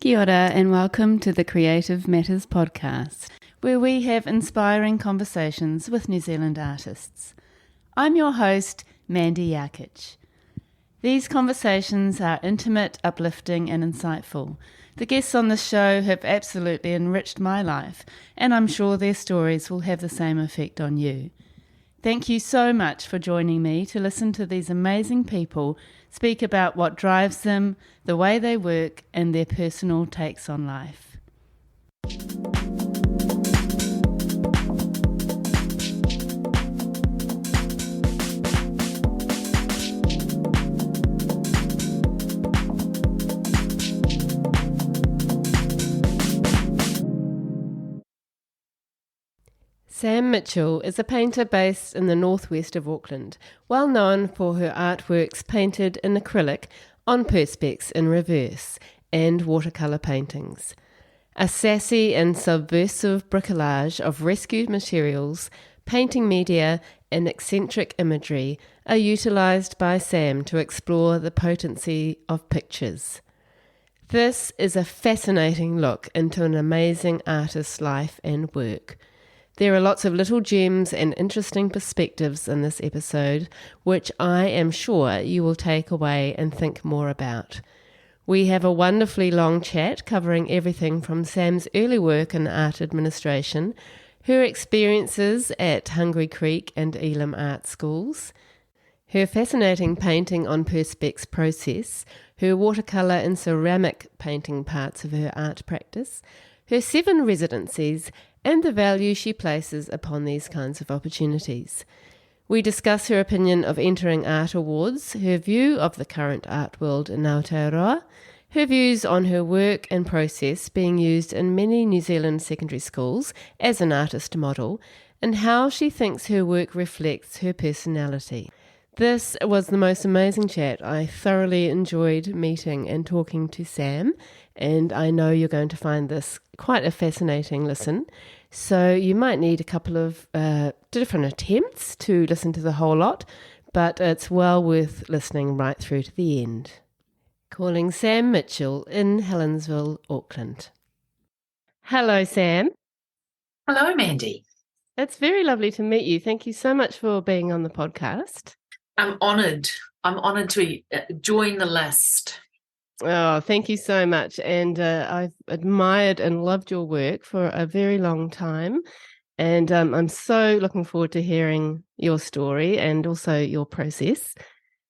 Kia ora and welcome to the Creative Matters podcast, where we have inspiring conversations with New Zealand artists. I'm your host, Mandy Yarkich. These conversations are intimate, uplifting and insightful. The guests on the show have absolutely enriched my life, and I'm sure their stories will have the same effect on you. Thank you so much for joining me to listen to these amazing people speak about what drives them, the way they work, and their personal takes on life. Sam Mitchell is a painter based in the northwest of Auckland, well known for her artworks painted in acrylic, on perspex in reverse, and watercolour paintings. A sassy and subversive bricolage of rescued materials, painting media, and eccentric imagery are utilised by Sam to explore the potency of pictures. This is a fascinating look into an amazing artist's life and work. There are lots of little gems and interesting perspectives in this episode, which I am sure you will take away and think more about. We have a wonderfully long chat covering everything from Sam's early work in art administration, her experiences at Hungry Creek and Elam art schools, her fascinating painting on perspex process, her watercolour and ceramic painting parts of her art practice, her 7 residencies, and the value she places upon these kinds of opportunities. We discuss her opinion of entering art awards, her view of the current art world in Aotearoa, her views on her work and process being used in many New Zealand secondary schools as an artist model, and how she thinks her work reflects her personality. This was the most amazing chat. I thoroughly enjoyed meeting and talking to Sam, and I know you're going to find this quite a fascinating listen. So you might need a couple of different attempts to listen to the whole lot, but it's well worth listening right through to the end. Calling Sam Mitchell in Helensville, Auckland. Hello, Sam. Hello, Mandy. It's very lovely to meet you. Thank you so much for being on the podcast. I'm honoured. I'm honoured to join the list. Oh, thank you so much. And I've admired and loved your work for a very long time. And I'm so looking forward to hearing your story and also your process.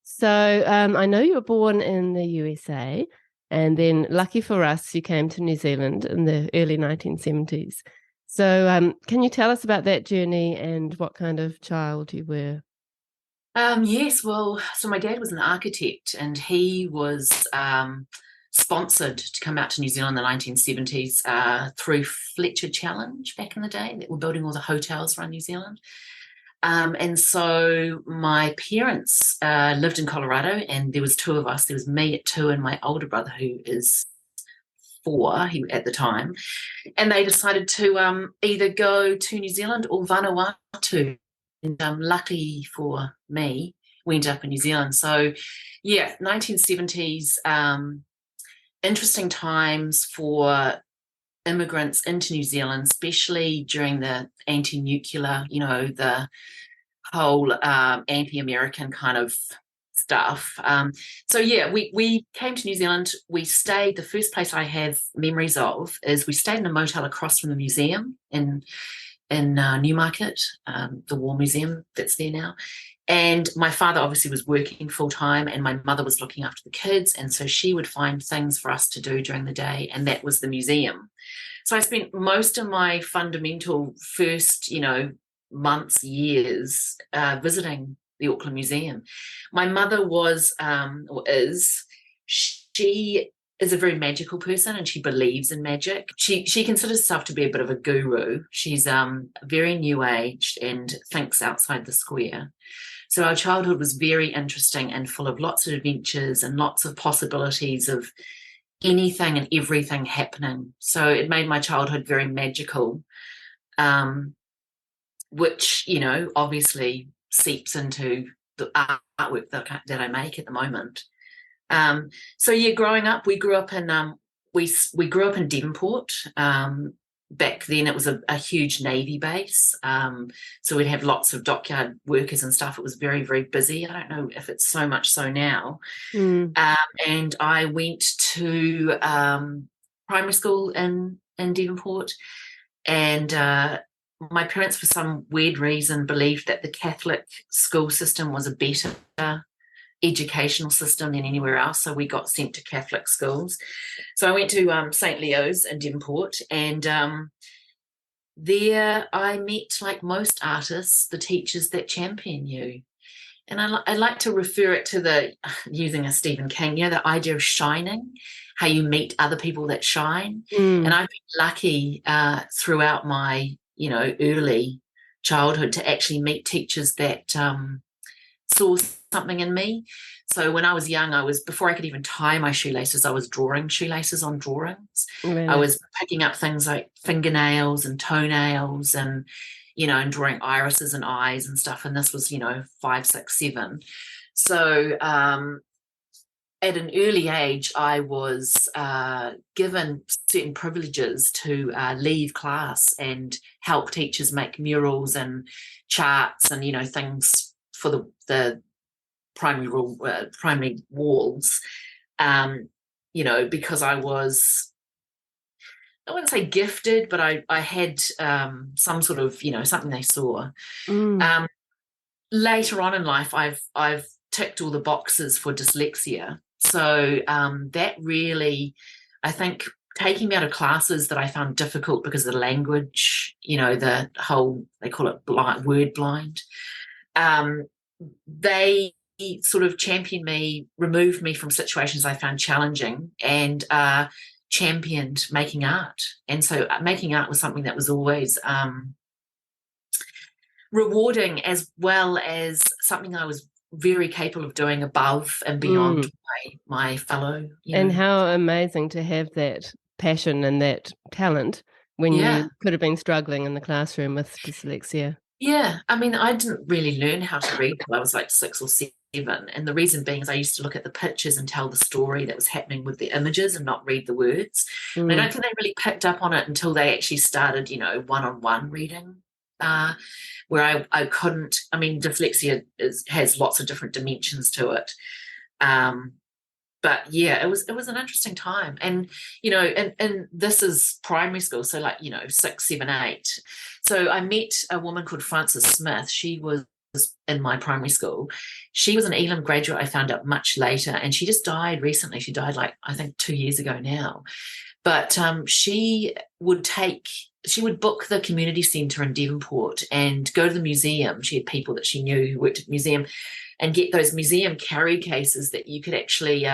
So I know you were born in the USA, and then lucky for us, you came to New Zealand in the early 1970s. So can you tell us about that journey and what kind of child you were? Yes, well, so my dad was an architect and he was sponsored to come out to New Zealand in the 1970s through Fletcher Challenge back in the day that were building all the hotels around New Zealand. And so my parents lived in Colorado, and there was 2 of us. There was me at 2 and my older brother who is 4 at the time. And they decided to either go to New Zealand or Vanuatu. And lucky for me, we ended up in New Zealand. So, yeah, 1970s, interesting times for immigrants into New Zealand, especially during the anti-nuclear, the whole anti-American kind of stuff. So, yeah, we came to New Zealand. We stayed, the first place I have memories of is we stayed in a motel across from the museum in Newmarket, the War Museum that's there now. And my father obviously was working full-time and my mother was looking after the kids, and so she would find things for us to do during the day, and that was the museum. So I spent most of my fundamental first, months, years visiting the Auckland Museum. My mother was, or is, she is a very magical person and she believes in magic. She considers herself to be a bit of a guru. She's very new age and thinks outside the square. So our childhood was very interesting and full of lots of adventures and lots of possibilities of anything and everything happening. So it made my childhood very magical, which, obviously seeps into the artwork that I make at the moment. So yeah, growing up, we grew up in we grew up in Devonport. Back then it was a huge Navy base. So we'd have lots of dockyard workers and stuff. It was very, very busy. I don't know if it's so much so now. And I went to primary school in Devonport, and my parents, for some weird reason, believed that the Catholic school system was a better educational system than anywhere else, so we got sent to Catholic schools. So I went to St. Leo's in Devonport, and there I met, like most artists, the teachers that champion you. And I like to refer it to using a Stephen King, the idea of shining, how you meet other people that shine. And I've been lucky throughout my, early childhood to actually meet teachers that saw something in me. So when I was young, before I could even tie my shoelaces, I was drawing shoelaces on drawings. Really? I was picking up things like fingernails and toenails and, and drawing irises and eyes and stuff. And this was, 5, 6, 7. So at an early age, I was given certain privileges to leave class and help teachers make murals and charts and, things for the primary walls, because I was, I wouldn't say gifted, but I had some sort of, something they saw. Later on in life, I've ticked all the boxes for dyslexia. So that really, I think, taking me out of classes that I found difficult because of the language, the whole, they call it word blind, they sort of championed me, removed me from situations I found challenging, and championed making art. And so making art was something that was always rewarding, as well as something I was very capable of doing above and beyond my fellow. And how amazing to have that passion and that talent when you could have been struggling in the classroom with dyslexia. Yeah, I mean, I didn't really learn how to read until I was like 6 or 7. And the reason being is I used to look at the pictures and tell the story that was happening with the images and not read the words. And I don't think they really picked up on it until they actually started, one-on-one reading, where I couldn't. I mean, dyslexia has lots of different dimensions to it. But yeah, it was an interesting time. And, and this is primary school, so like, 6, 7, 8. So I met a woman called Frances Smith. She was in my primary school. She was an Elam graduate, I found out much later, and she just died recently. She died like, I think 2 years ago now. But she would book the community centre in Devonport and go to the museum. She had people that she knew who worked at the museum, and get those museum carry cases that you could actually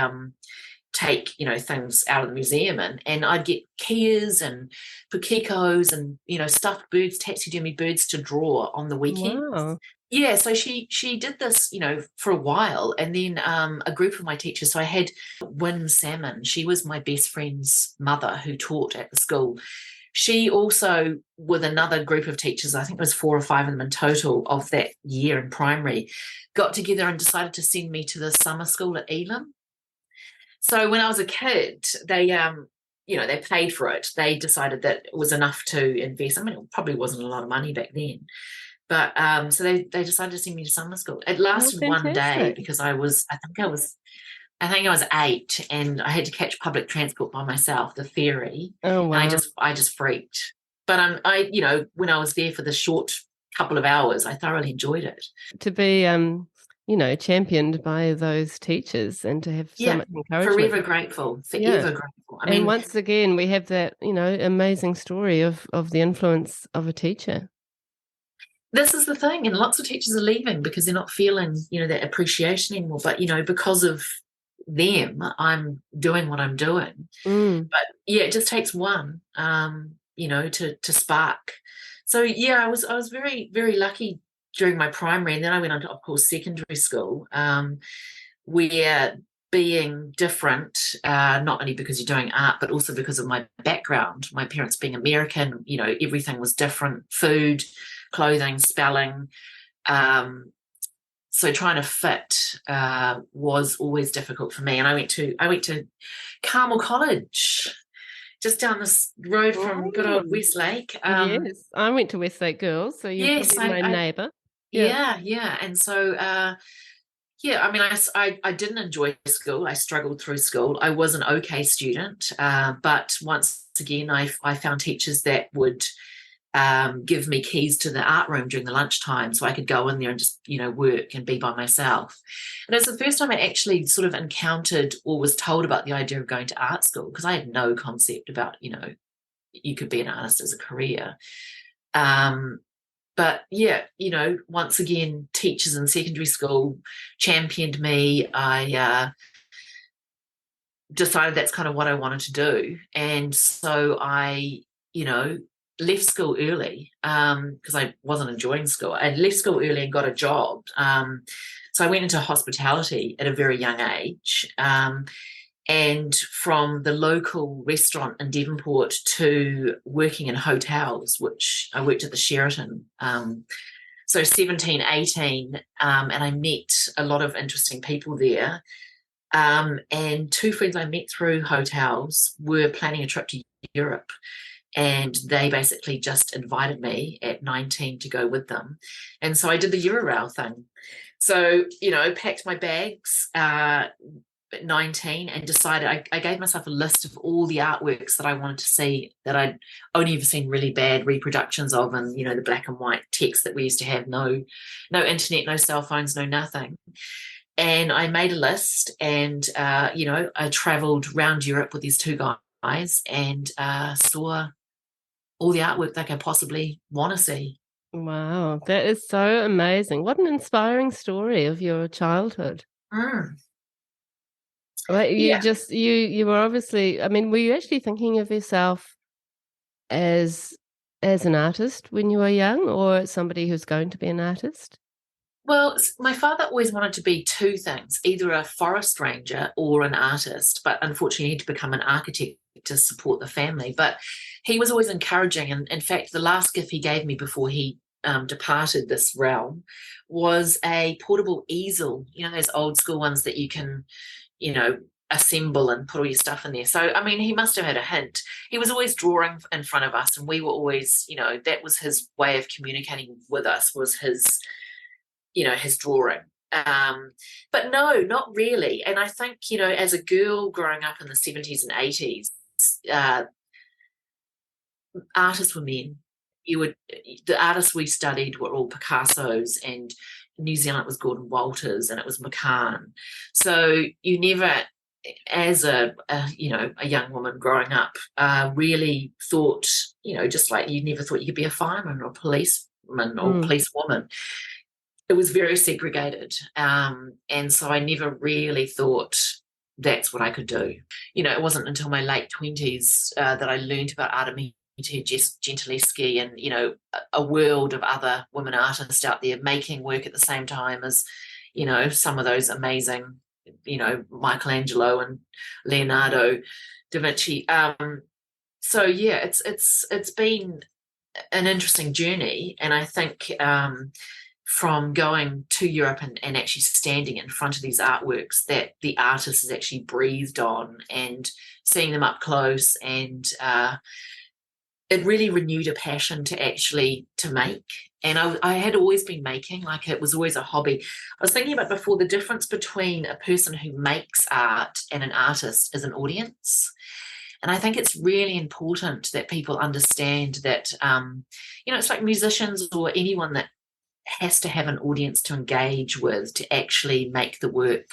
take, things out of the museum in. And I'd get Kias and Pukikos and, stuffed birds, taxidermy birds to draw on the weekends. Wow. Yeah, so she did this, for a while, and then a group of my teachers. So I had Wyn Salmon. She was my best friend's mother who taught at the school. She also, with another group of teachers, I think it was 4 or 5 of them in total of that year in primary, got together and decided to send me to the summer school at Elam. So when I was a kid, they they paid for it. They decided that it was enough to invest. I mean, it probably wasn't a lot of money back then. But so they decided to send me to summer school. It lasted one day because I think I was 8, and I had to catch public transport by myself, the ferry. Oh wow! And I just freaked. But when I was there for the short couple of hours, I thoroughly enjoyed it. To be championed by those teachers and to have so much encouragement. Forever grateful. Grateful. I mean, once again, we have that amazing story of the influence of a teacher. This is the thing, and lots of teachers are leaving because they're not feeling, that appreciation anymore. But, because of them, I'm doing what I'm doing. But, it just takes one, to spark. So, I was very, very lucky during my primary, and then I went on to, of course, secondary school, where being different, not only because you're doing art, but also because of my background, my parents being American, everything was different, food, clothing, spelling. So trying to fit was always difficult for me. And I went to Carmel College, just down this road from good old Oh, Westlake. yes. I went to Westlake Girls, so you're Yes, probably my I neighbour. Yeah. yeah, and so yeah, I mean, I didn't enjoy school. I struggled through school. I was an okay student, but once again, I found teachers that would give me keys to the art room during the lunchtime so I could go in there and just, work and be by myself. And it's the first time I actually sort of encountered or was told about the idea of going to art school, because I had no concept about, you could be an artist as a career. But yeah, once again, teachers in secondary school championed me. I decided that's kind of what I wanted to do. And so I, left school early because I wasn't enjoying school. I left school early and got a job. So I went into hospitality at a very young age. And from the local restaurant in Devonport to working in hotels, which I worked at the Sheraton. So 17, 18, and I met a lot of interesting people there. And two friends I met through hotels were planning a trip to Europe, and they basically just invited me at 19 to go with them. And so I did the Eurorail thing. So, packed my bags at 19 and decided I gave myself a list of all the artworks that I wanted to see that I'd only ever seen really bad reproductions of, and the black and white text that we used to have, no internet, no cell phones, no nothing. And I made a list, and I traveled around Europe with these two guys and saw all the artwork that I could possibly want to see. Wow, that is so amazing. What an inspiring story of your childhood. Mm. Well, you Yeah. just you were obviously, I mean, were you actually thinking of yourself as an artist when you were young, or somebody who's going to be an artist? Well, my father always wanted to be two things, either a forest ranger or an artist, but unfortunately he had to become an architect to support the family. But he was always encouraging. And in fact, the last gift he gave me before he departed this realm was a portable easel, those old school ones that you can, you know, assemble and put all your stuff in there. So, I mean, he must have had a hint. He was always drawing in front of us, and we were always, that was his way of communicating with us, was his drawing. But no, not really. And I think, as a girl growing up in the 70s and 80s, uh, artists were men. The artists we studied were all Picassos, and in New Zealand it was Gordon Walters and it was McCann. So you never, as a young woman growing up, really thought, just like you never thought you could be a fireman or a policeman or policewoman. It was very segregated. And so I never really thought that's what I could do. It wasn't until my late 20s that I learned about Artemisia Gentileschi and, a world of other women artists out there making work at the same time as, some of those amazing, Michelangelo and Leonardo da Vinci. So yeah, it's been an interesting journey. And I think from going to Europe and actually standing in front of these artworks that the artist has actually breathed on and seeing them up close, and it really renewed a passion to make. And I had always been making, like it was always a hobby. I was thinking about before, the difference between a person who makes art and an artist is an audience. And I think it's really important that people understand that, it's like musicians or anyone that has to have an audience to engage with to actually make the work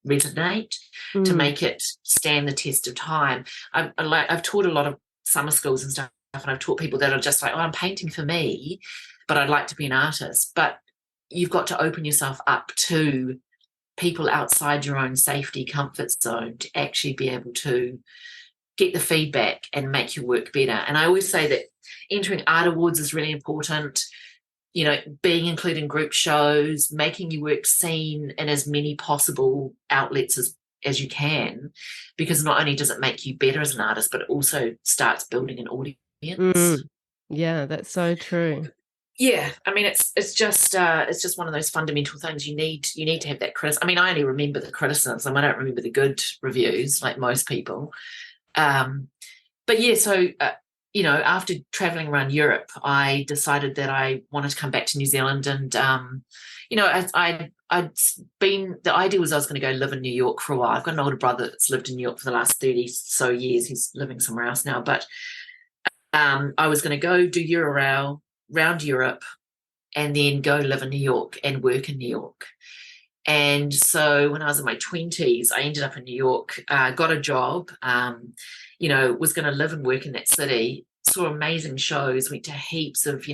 resonate, to make it stand the test of time. I've taught a lot of summer schools and stuff, and I've taught people that are just like, oh, I'm painting for me, but I'd like to be an artist. But you've got to open yourself up to people outside your own safety comfort zone to actually be able to get the feedback and make your work better. And I always say that entering art awards is really important. Being included in group shows, making your work seen in as many possible outlets as you can, because not only does it make you better as an artist, but it also starts building an audience. Yeah, that's so true. Yeah, I mean, it's just one of those fundamental things. You need to have that criticism. I mean, I only remember the criticism. I don't remember the good reviews like most people. but yeah, so after traveling around Europe, I decided that I wanted to come back to New Zealand, and I'd been, the idea was I was going to go live in New York for a while. I've got an older brother that's lived in New York for the last 30 so years. He's living somewhere else now, but I was going to go do Euro round Europe and then go live in New York and work in New York. And so when I was in my 20s, I ended up in New York, got a job, was going to live and work in that city, saw amazing shows, went to heaps of,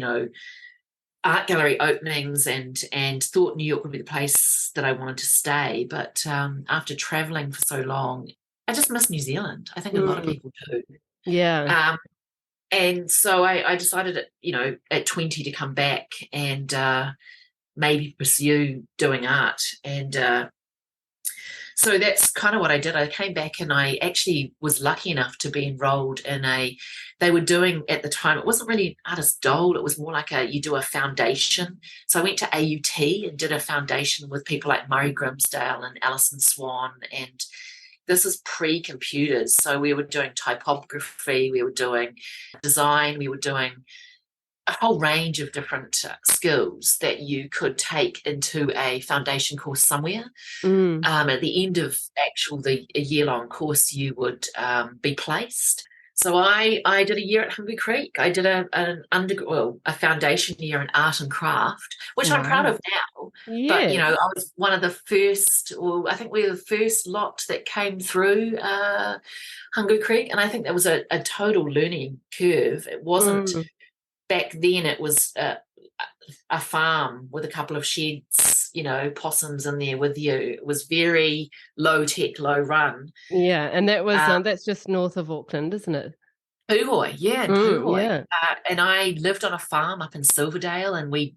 art gallery openings, and thought New York would be the place that I wanted to stay. But after traveling for so long, I just miss New Zealand. I think a lot of people do. Yeah. And so I decided, at 20 to come back and maybe pursue doing art. And so that's kind of what I did. I came back and I actually was lucky enough to be enrolled in they were doing at the time, it wasn't really an artist dole, it was more like you do a foundation. So I went to AUT and did a foundation with people like Murray Grimsdale and Alison Swan, and this is pre-computers. So we were doing typography, we were doing design, we were doing a whole range of different skills that you could take into a foundation course somewhere. At the end of a year-long course, you would be placed. So I did a year at Hungry Creek. I did a foundation year in art and craft, which I'm proud of now. Yeah. But, I was one of the first, or I think we were the first lot that came through Hungry Creek. And I think that was a total learning curve. It wasn't, back then it was a farm with a couple of sheds, possums in there with you. It was very low tech, low run. Yeah, and that was that's just north of Auckland, isn't it? Puhoi, yeah, in Puhoi. Yeah. And I lived on a farm up in Silverdale, and we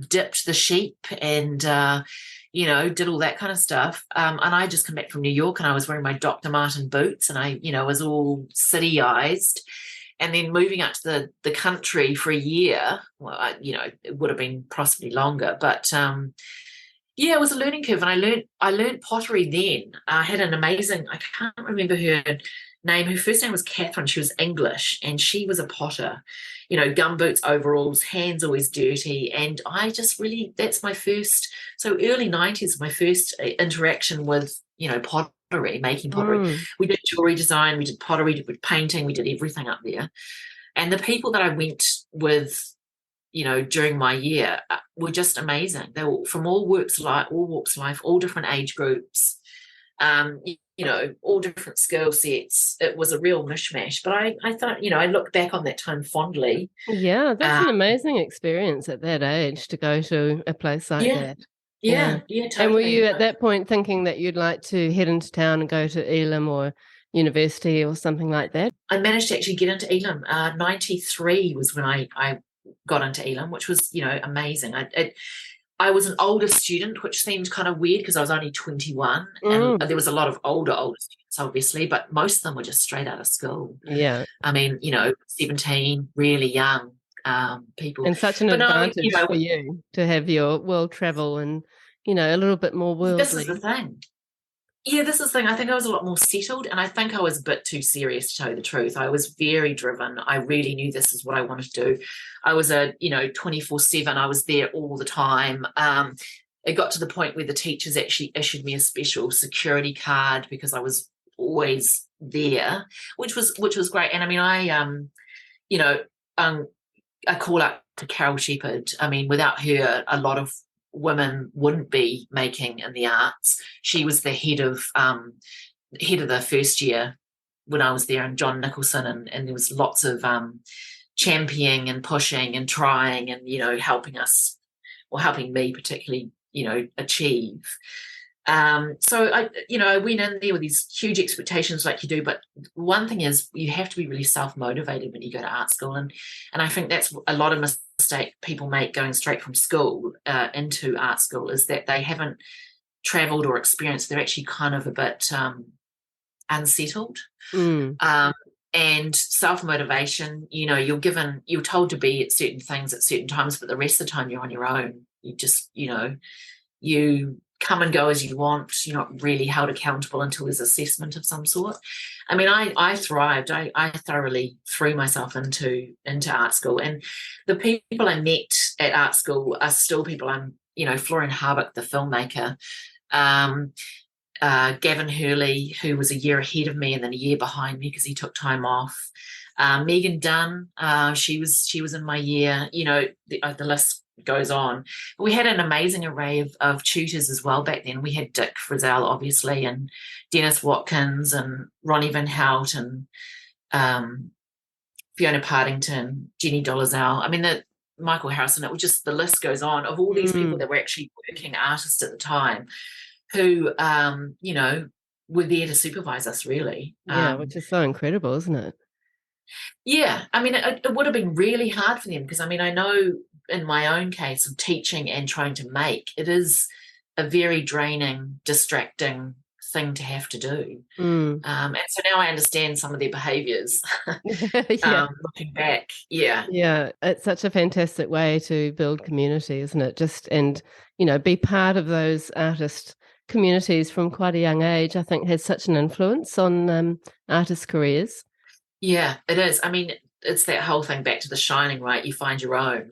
dipped the sheep and did all that kind of stuff. And I just come back from New York, and I was wearing my Dr. Martin boots, and I was all cityized. And then moving out to the country for a year, well, it would have been possibly longer, but it was a learning curve. And I learned pottery then. I had an amazing, I can't remember her name. Her first name was Catherine. She was English, and she was a potter. Gumboots, overalls, hands always dirty. And I just really, that's my first, so early 90s, my first interaction with, pottery, making pottery. We did jewelry design, we did pottery, we did painting, we did everything up there. And the people that I went with, during my year were just amazing. They were from all walks of life, all different age groups, all different skill sets. It was a real mishmash. But I thought, I look back on that time fondly. Yeah, that's an amazing experience at that age to go to a place like that. Yeah, totally. And were you at that point thinking that you'd like to head into town and go to Elam or university or something like that? I managed to actually get into Elam. 93 was when I got into Elam, which was, amazing. I was an older student, which seemed kind of weird because I was only 21, and there was a lot of older students, obviously, but most of them were just straight out of school. Yeah. I mean, 17, really young people. And such an advantage for you to have your world travel and, a little bit more worldly. This is the thing. Yeah, this is the thing. I think I was a lot more settled, and I think I was a bit too serious, to tell you the truth. I was very driven. I really knew this is what I wanted to do. I was 24/7. I was there all the time. It got to the point where the teachers actually issued me a special security card because I was always there, which was great. And I mean, I call out to Carol Shepherd. I mean, without her, a lot of women wouldn't be making in the arts. She was the head of the first year when I was there, and John Nicholson, and there was lots of championing and pushing and trying and helping us, or helping me particularly, achieve. So I went in there with these huge expectations like you do, but one thing is you have to be really self-motivated when you go to art school, and I think that's a lot of mistake people make going straight from school into art school, is that they haven't traveled or experienced. They're actually kind of a bit unsettled. And self-motivation, you're told to be at certain things at certain times, but the rest of the time you're on your own. You just, you come and go as you want. You're not really held accountable until there's assessment of some sort. I mean, I thrived. I thoroughly threw myself into art school, and the people I met at art school are still people I'm, Florian Harbuck, the filmmaker, Gavin Hurley, who was a year ahead of me and then a year behind me because he took time off. Megan Dunn, she was in my year. The list goes on. But we had an amazing array of tutors as well back then. We had Dick Frizzell, obviously, and Dennis Watkins and Ronnie Van Hout and Fiona Partington, Jenny Dolezal. I mean, Michael Harrison. It was just, the list goes on of all these people that were actually working artists at the time, who were there to supervise us, really. Yeah, which is so incredible, isn't it? Yeah, I mean, it would have been really hard for them because, I mean, I know in my own case of teaching and trying to make, it is a very draining, distracting thing to have to do. And so now I understand some of their behaviours. Looking back, yeah, it's such a fantastic way to build community, isn't it? Just, and be part of those artist communities from quite a young age, I think, has such an influence on artists' careers. Yeah, it is. I mean, it's that whole thing back to The Shining, right? You find your own.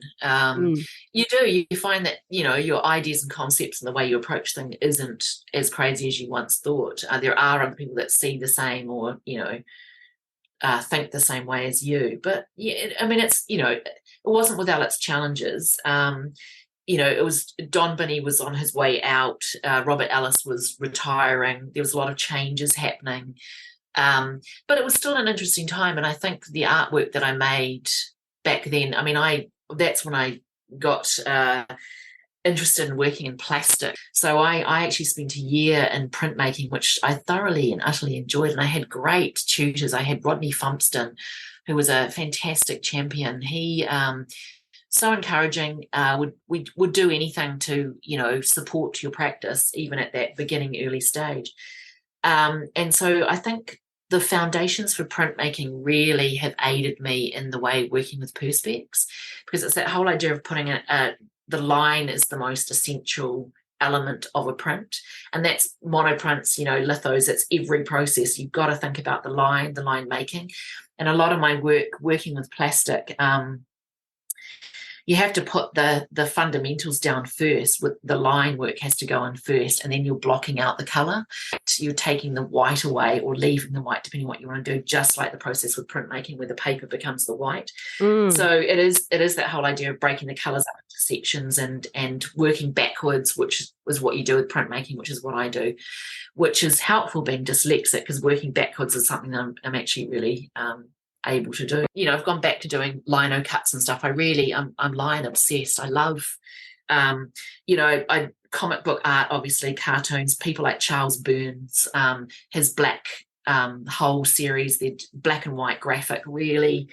You do. You find that, your ideas and concepts and the way you approach things isn't as crazy as you once thought. There are other people that see the same or, think the same way as you. But, yeah, I mean, it wasn't without its challenges. It was, Don Binney was on his way out. Robert Ellis was retiring. There was a lot of changes happening. But it was still an interesting time, and I think the artwork that I made back then, I mean, that's when I got interested in working in plastic. So I actually spent a year in printmaking, which I thoroughly and utterly enjoyed, and I had great tutors. I had Rodney Fumpston, who was a fantastic champion. He so encouraging, would do anything to, support your practice, even at that beginning early stage. And so I think the foundations for printmaking really have aided me in the way working with perspex, because it's that whole idea of putting the line is the most essential element of a print, and that's monoprints, lithos. It's every process. You've got to think about the line making, and a lot of my work working with plastic. You have to put the fundamentals down first. With the line work has to go in first, and then you're blocking out the colour. So you're taking the white away or leaving the white, depending on what you want to do, just like the process with printmaking where the paper becomes the white. So it is that whole idea of breaking the colours up into sections and working backwards, which is what you do with printmaking, which is what I do, which is helpful being dyslexic, because working backwards is something that I'm actually really able to do. I've gone back to doing lino cuts and stuff. I'm line obsessed. I love, comic book art, obviously, cartoons, people like Charles Burns, his Black whole series, the black and white graphic, really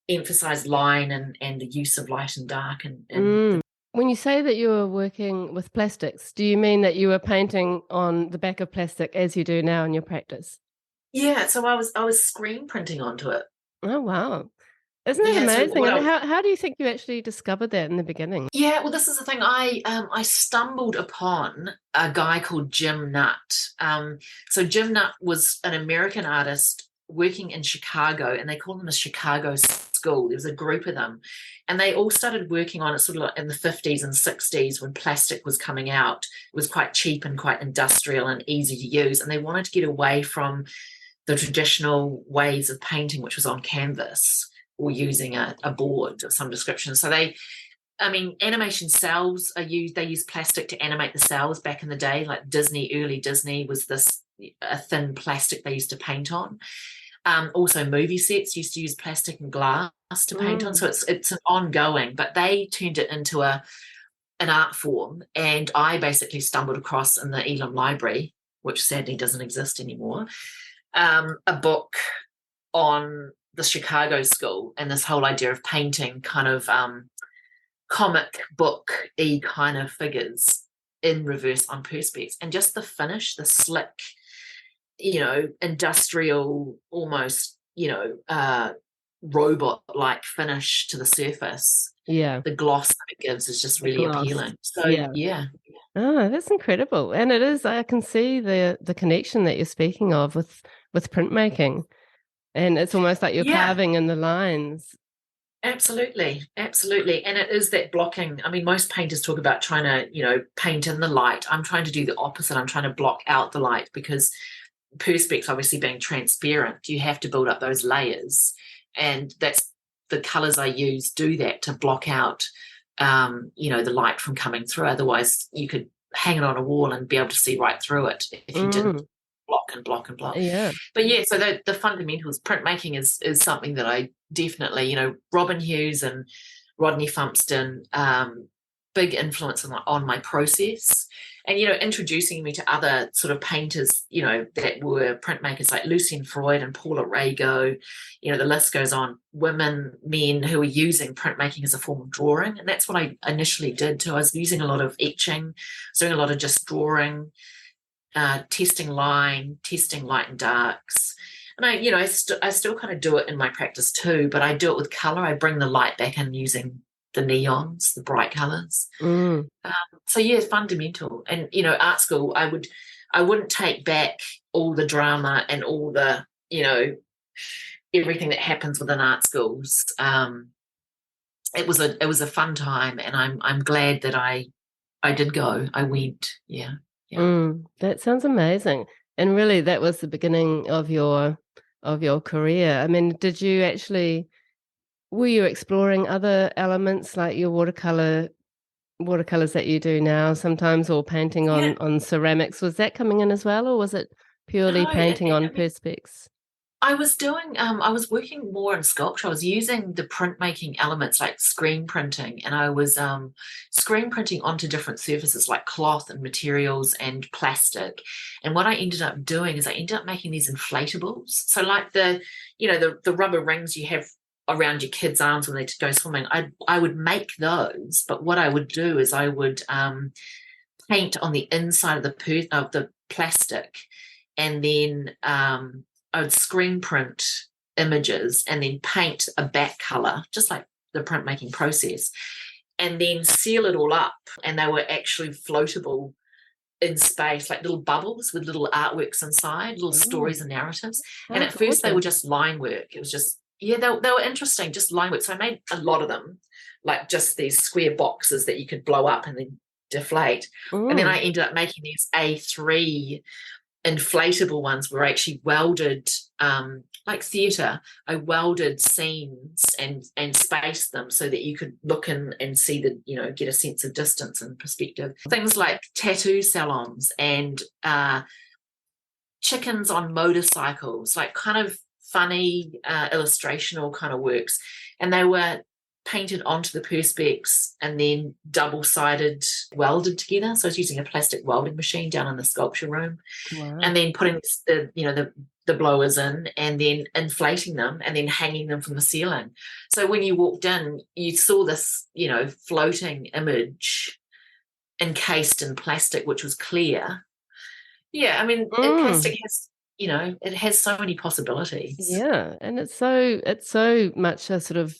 emphasise line and the use of light and dark. When you say that you were working with plastics, do you mean that you were painting on the back of plastic as you do now in your practice? Yeah, so I was screen printing onto it. Oh, wow. Isn't that amazing? And how do you think you actually discovered that in the beginning? Yeah, well, this is the thing. I stumbled upon a guy called Jim Nutt. So Jim Nutt was an American artist working in Chicago, and they called them a Chicago school. There was a group of them, and they all started working on it sort of like in the 50s and 60s when plastic was coming out. It was quite cheap and quite industrial and easy to use, and they wanted to get away from the traditional ways of painting, which was on canvas or using a board of some description. So animation cells are used. They use plastic to animate the cells back in the day. Like early Disney was a thin plastic they used to paint on. Also, movie sets used to use plastic and glass to paint on. So it's an ongoing, but they turned it into an art form. And I basically stumbled across in the Elam library, which sadly doesn't exist anymore, a book on the Chicago school and this whole idea of painting kind of comic book-y kind of figures in reverse on perspex, and just the finish, the slick, industrial, almost, robot-like finish to the surface. Yeah. The gloss that it gives is just really appealing. So, yeah. Oh, that's incredible. And it is, I can see the connection that you're speaking of with printmaking. And it's almost like you're Yeah, carving in the lines. absolutely, absolutely. And it is that blocking. I mean, most painters talk about trying to, paint in the light. I'm trying to do the opposite. I'm trying to block out the light because perspex obviously being transparent, you have to build up those layers. And that's the colors I use do that to block out, the light from coming through. Otherwise, you could hang it on a wall and be able to see right through it if you didn't Mm, block and block and block. yeah. But yeah, so the fundamentals, printmaking is something that I definitely, Robin Hughes and Rodney Fumpston, big influence on my process. And, introducing me to other sort of painters, that were printmakers like Lucien Freud and Paula Rago, the list goes on, women, men who are using printmaking as a form of drawing. And that's what I initially did too. I was using a lot of etching, doing a lot of just drawing, testing line, testing light and darks. And I still kind of do it in my practice too, but I do it with color. I bring the light back in using the neons, the bright colors. Mm, So yeah, fundamental. And art school, I wouldn't take back all the drama and all the everything that happens within art schools. It was a fun time, and I'm glad that I did go. I went. Yeah, yeah. that sounds amazing. And really that was the beginning of your career. I mean, were you exploring other elements like your watercolors that you do now sometimes, or painting Yeah. on ceramics? Was that coming in as well, or was it purely No, painting on I mean, perspex? I was working more in sculpture. I was using the printmaking elements like screen printing, and I was screen printing onto different surfaces like cloth and materials and plastic. And what I ended up doing is I ended up making these inflatables. So like the rubber rings you have around your kids' arms when they go swimming, I would make those, but what I would do is I would paint on the inside of the plastic, and then I would screen print images and then paint a back color, just like the printmaking process, and then seal it all up. And they were actually floatable in space, like little bubbles with little artworks inside, little Oh, stories and narratives. And how at first, they were gorgeous. just line work. It was just, yeah, they were interesting, just line work. So I made a lot of them, like just these square boxes that you could blow up and then deflate. And then I Mm. ended up making these A3 inflatable ones were actually welded, like theatre. I welded scenes and spaced them so that you could look in and see get a sense of distance and perspective. Things like tattoo salons and chickens on motorcycles, like kind of funny illustrational kind of works. And they were painted onto the perspex and then double-sided welded together. So I was using a plastic welding machine down in the sculpture room, Wow. and then putting the blowers in and then inflating them and then hanging them from the ceiling. So when you walked in, you saw this, floating image encased in plastic, which was clear. Yeah, I mean, Mm. plastic has, it has so many possibilities. Yeah, and it's so much a sort of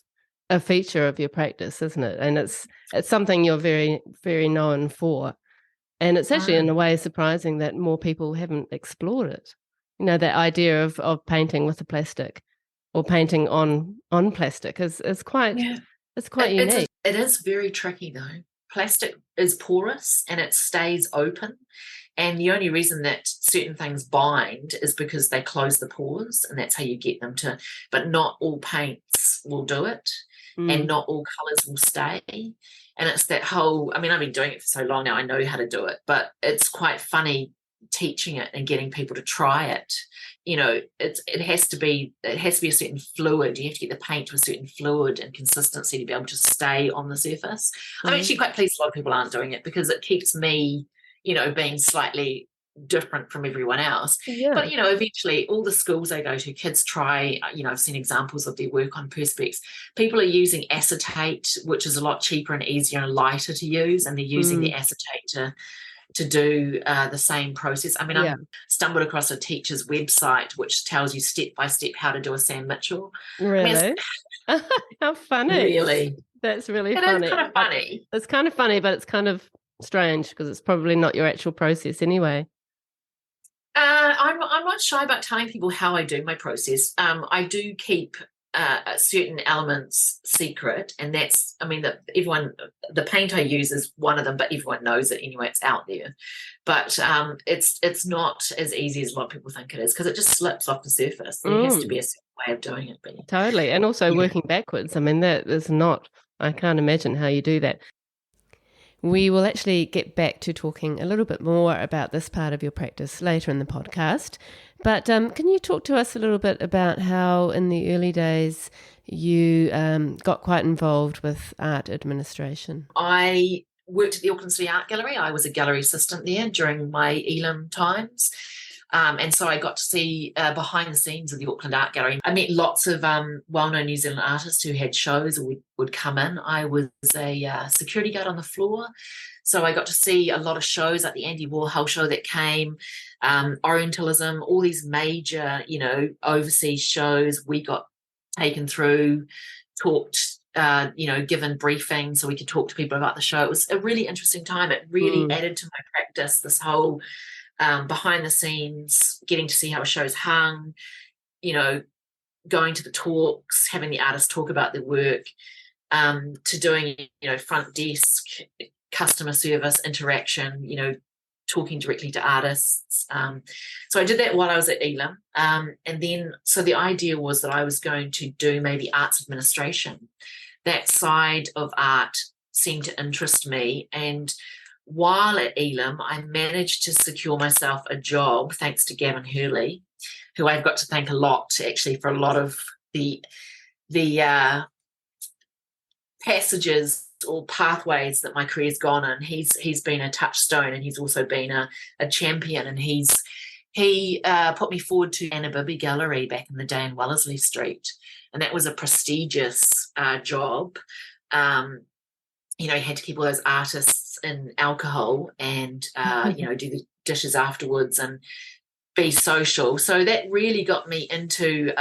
a feature of your practice, isn't it? And it's something you're very, very known for. And it's actually in Mm, a way surprising that more people haven't explored it. That idea of painting with the plastic or painting on plastic is quite yeah. it's quite unique. It is very tricky though. Plastic is porous and it stays open. And the only reason that certain things bind is because they close the pores, and that's how you get them to. But not all paints will do it, and Mm. not all colours will stay. And it's that whole. I mean, I've been doing it for so long now. I know how to do it, but it's quite funny teaching it and getting people to try it. It has to be a certain fluid. You have to get the paint to a certain fluid and consistency to be able to stay on the surface. I'm actually Mm. quite pleased a lot of people aren't doing it because it keeps me, being slightly different from everyone else. Yeah. But eventually all the schools I go to, kids try, I've seen examples of their work on perspex. People are using acetate, which is a lot cheaper and easier and lighter to use, and they're using the Mm. acetate to do the same process. I mean, Yeah. I've stumbled across a teacher's website which tells you step by step how to do a Sam Mitchell. I mean, it's Really? How funny. really, That's really it is funny. kind of But funny. it's kind of funny, but it's kind of strange because it's probably not your actual process anyway. I'm not shy about telling people how I do my process. I do keep certain elements secret, and that's, I mean, the paint I use is one of them, but everyone knows it anyway. It's out there, but it's not as easy as a lot of people think it is because it just slips off the surface. There has to be a certain way of doing it, but Totally. And also yeah. working backwards. I mean, that is not, I can't imagine how you do that. We will actually get back to talking a little bit more about this part of your practice later in the podcast. But can you talk to us a little bit about how in the early days you got quite involved with art administration? I worked at the Auckland City Art Gallery. I was a gallery assistant there during my Elam times. And so I got to see behind the scenes of the Auckland Art Gallery. I met lots of well-known New Zealand artists who had shows or would come in. I was a security guard on the floor. So I got to see a lot of shows like the Andy Warhol show that came, Orientalism, all these major, overseas shows we got taken through, talked, given briefings so we could talk to people about the show. It was a really interesting time. It really added to my practice, this whole behind the scenes, getting to see how a show's hung, going to the talks, having the artists talk about their work, to doing, front desk, customer service, interaction, talking directly to artists. So I did that while I was at Elam. And then, so the idea was that I was going to do maybe arts administration. That side of art seemed to interest me. And while at Elam, I managed to secure myself a job, thanks to Gavin Hurley, who I've got to thank a lot, actually, for a lot of the passages or pathways that my career's gone in. He's been a touchstone, and he's also been a champion, and he put me forward to Anabibi Gallery back in the day in Wellesley Street, and that was a prestigious job. You had to keep all those artists in alcohol and do the dishes afterwards and be social. So that really got me into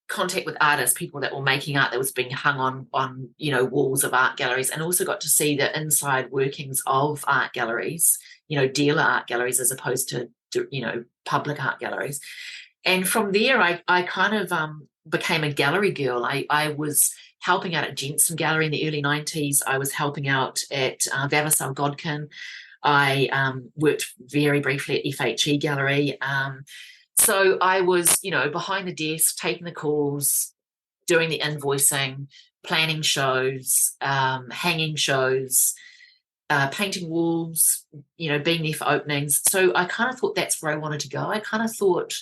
contact with artists, people that were making art that was being hung on walls of art galleries, and also got to see the inside workings of art galleries, dealer art galleries as opposed to public art galleries. And from there I kind of became a gallery girl. I was helping out at Jensen Gallery in the early 90s. I was helping out at Vavasor Godkin. I worked very briefly at FHE Gallery. So I was, behind the desk, taking the calls, doing the invoicing, planning shows, hanging shows, painting walls, being there for openings. So I kind of thought that's where I wanted to go. I kind of thought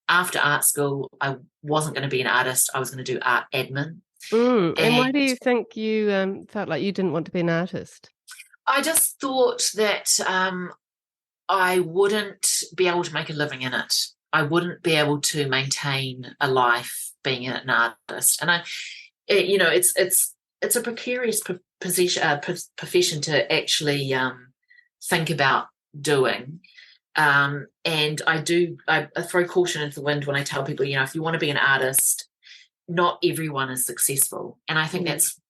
after art school, I wasn't going to be an artist. I was going to do art admin. And why do you think you felt like you didn't want to be an artist? I just thought that I wouldn't be able to make a living in it. I wouldn't be able to maintain a life being an artist. And it's a precarious profession to actually think about doing. And I throw caution into the wind when I tell people, if you want to be an artist, not everyone is successful. And I think that's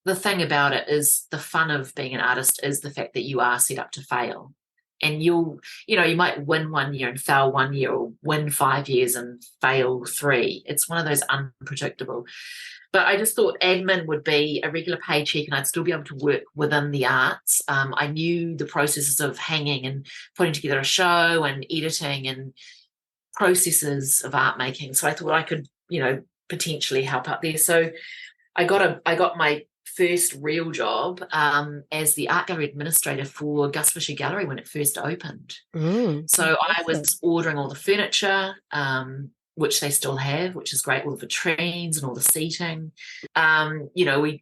the thing about it, is the fun of being an artist is the fact that you are set up to fail. And you might win 1 year and fail 1 year, or win 5 years and fail 3. It's one of those unpredictable. But I just thought admin would be a regular paycheck and I'd still be able to work within the arts. I knew the processes of hanging and putting together a show and editing and processes of art making. So I thought I could, potentially help out there. So I got my first real job as the art gallery administrator for Gus Fisher Gallery when it first opened. So I was ordering all the furniture, which they still have, which is great, all the vitrines and all the seating.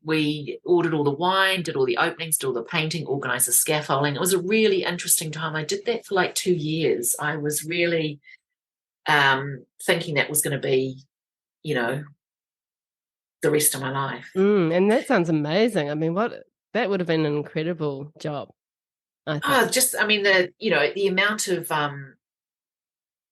We ordered all the wine, did all the openings, did all the painting, organised the scaffolding. It was a really interesting time. I did that for like 2 years. I was really thinking that was going to be, the rest of my life. And that sounds amazing. I mean, that would have been an incredible job, I think. The amount of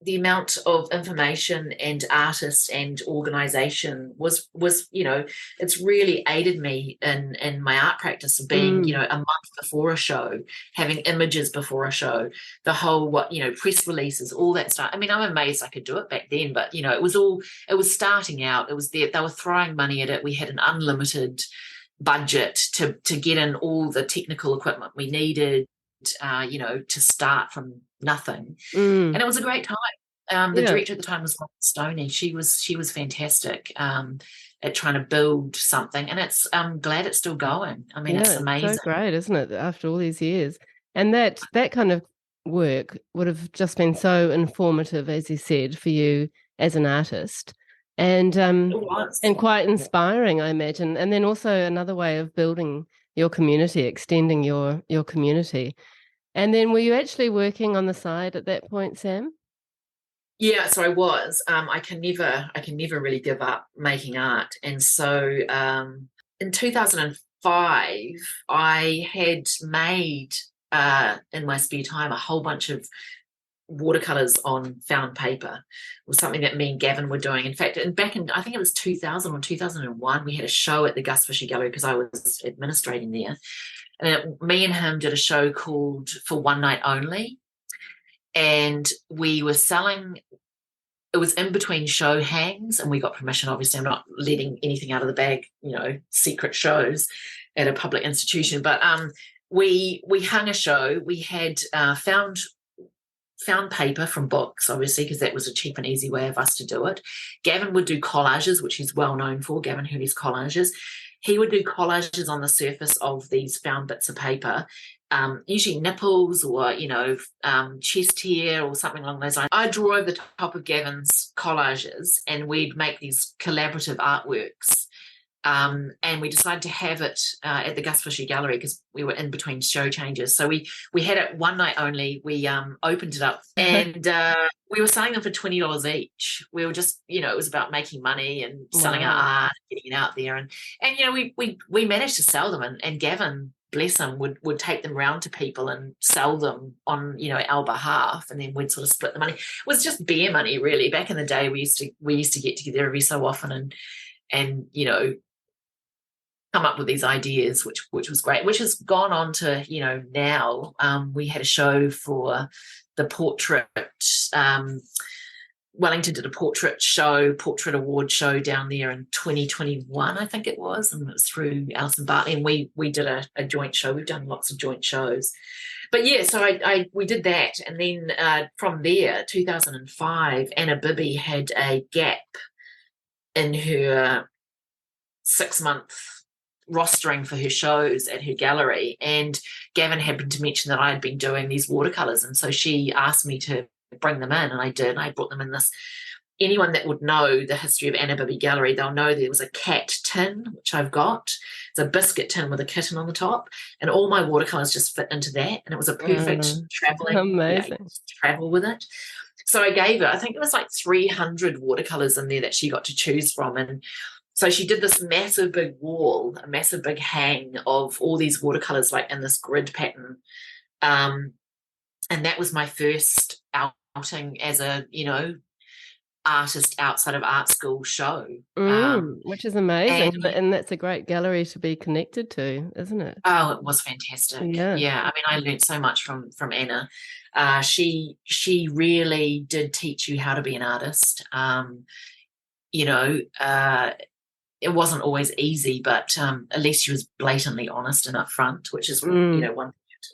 the amount of information and artist and organization was it's really aided me in my art practice of being a month before a show, having images before a show, the whole press releases, all that stuff. I mean, I'm amazed I could do it back then, but it was starting out. It was there, they were throwing money at it. We had an unlimited budget to get in all the technical equipment we needed, to start from nothing. And it was a great time. The director at the time was Stoney. She was fantastic at trying to build something, and I'm glad it's still going. I mean, it's amazing. So great, isn't it? After all these years, and that kind of work would have just been so informative, as you said, for you as an artist, and quite inspiring, I imagine. And then also another way of building your community, extending your community. And then were you actually working on the side at that point, Sam? Yeah, so I was. I can never really give up making art. And so in 2005, I had made in my spare time a whole bunch of watercolors on found paper. It was something that me and Gavin were doing. In fact, back in, I think it was 2000 or 2001, we had a show at the Gus Fisher Gallery because I was administrating there. And me and him did a show called For One Night Only. And we were selling, it was in between show hangs, and we got permission. Obviously, I'm not letting anything out of the bag, secret shows at a public institution. But we hung a show. We had found paper from books, obviously, because that was a cheap and easy way of us to do it. Gavin would do collages, which he's well known for. Gavin Hurley's collages. He would do collages on the surface of these found bits of paper, usually nipples or, chest hair or something along those lines. I'd draw over the top of Gavin's collages, and we'd make these collaborative artworks. And we decided to have it at the Gus Fisher Gallery because we were in between show changes. So we had it one night only. We opened it up, and we were selling them for $20 each. We were just, it was about making money and selling our art, getting it out there, and we managed to sell them. And Gavin, bless him, would take them round to people and sell them on our behalf, and then we'd sort of split the money. It was just beer money, really. Back in the day, we used to get together every so often and come up with these ideas, which was great, which has gone on to, now we had a show for the portrait, Wellington did a portrait award show down there in 2021, I think it was, and it was through Alison Bartley, and we did a joint show. We've done lots of joint shows. But yeah, so we did that, and then from there, 2005, Anna Bibby had a gap in her 6-month rostering for her shows at her gallery, and Gavin happened to mention that I had been doing these watercolors, and so she asked me to bring them in, and I did. I brought them in this. Anyone that would know the history of Anna Bibby Gallery, they'll know there was a cat tin, which I've got. It's a biscuit tin with a kitten on the top, and all my watercolors just fit into that, and it was a perfect travel with it. So I gave her, I think it was like 300 watercolors in there that she got to choose from, and so she did this massive big wall, a massive big hang of all these watercolors, like in this grid pattern. And that was my first outing as a, artist outside of art school show. Which is amazing. And that's a great gallery to be connected to, isn't it? Oh, it was fantastic. Yeah. I mean, I learned so much from Anna. She really did teach you how to be an artist. It wasn't always easy, but at least she was blatantly honest and upfront, which is one thing to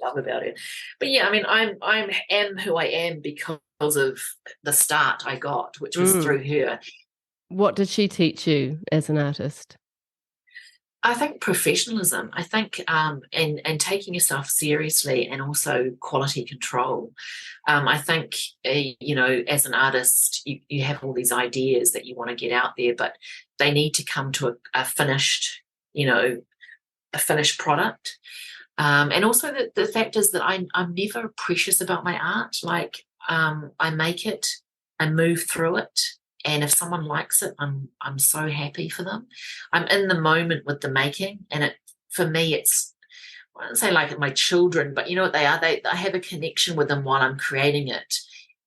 love about it. But yeah, I mean, I am who I am because of the start I got, which was through her. What did she teach you as an artist? I think professionalism. I think and taking yourself seriously, and also quality control. I think as an artist, you have all these ideas that you want to get out there, but they need to come to a finished, a finished product. And also the fact is that I'm never precious about my art. Like I make it, I move through it. And if someone likes it, I'm so happy for them. I'm in the moment with the making, and for me, it's, I don't say like my children, but you know what they are. I have a connection with them while I'm creating it,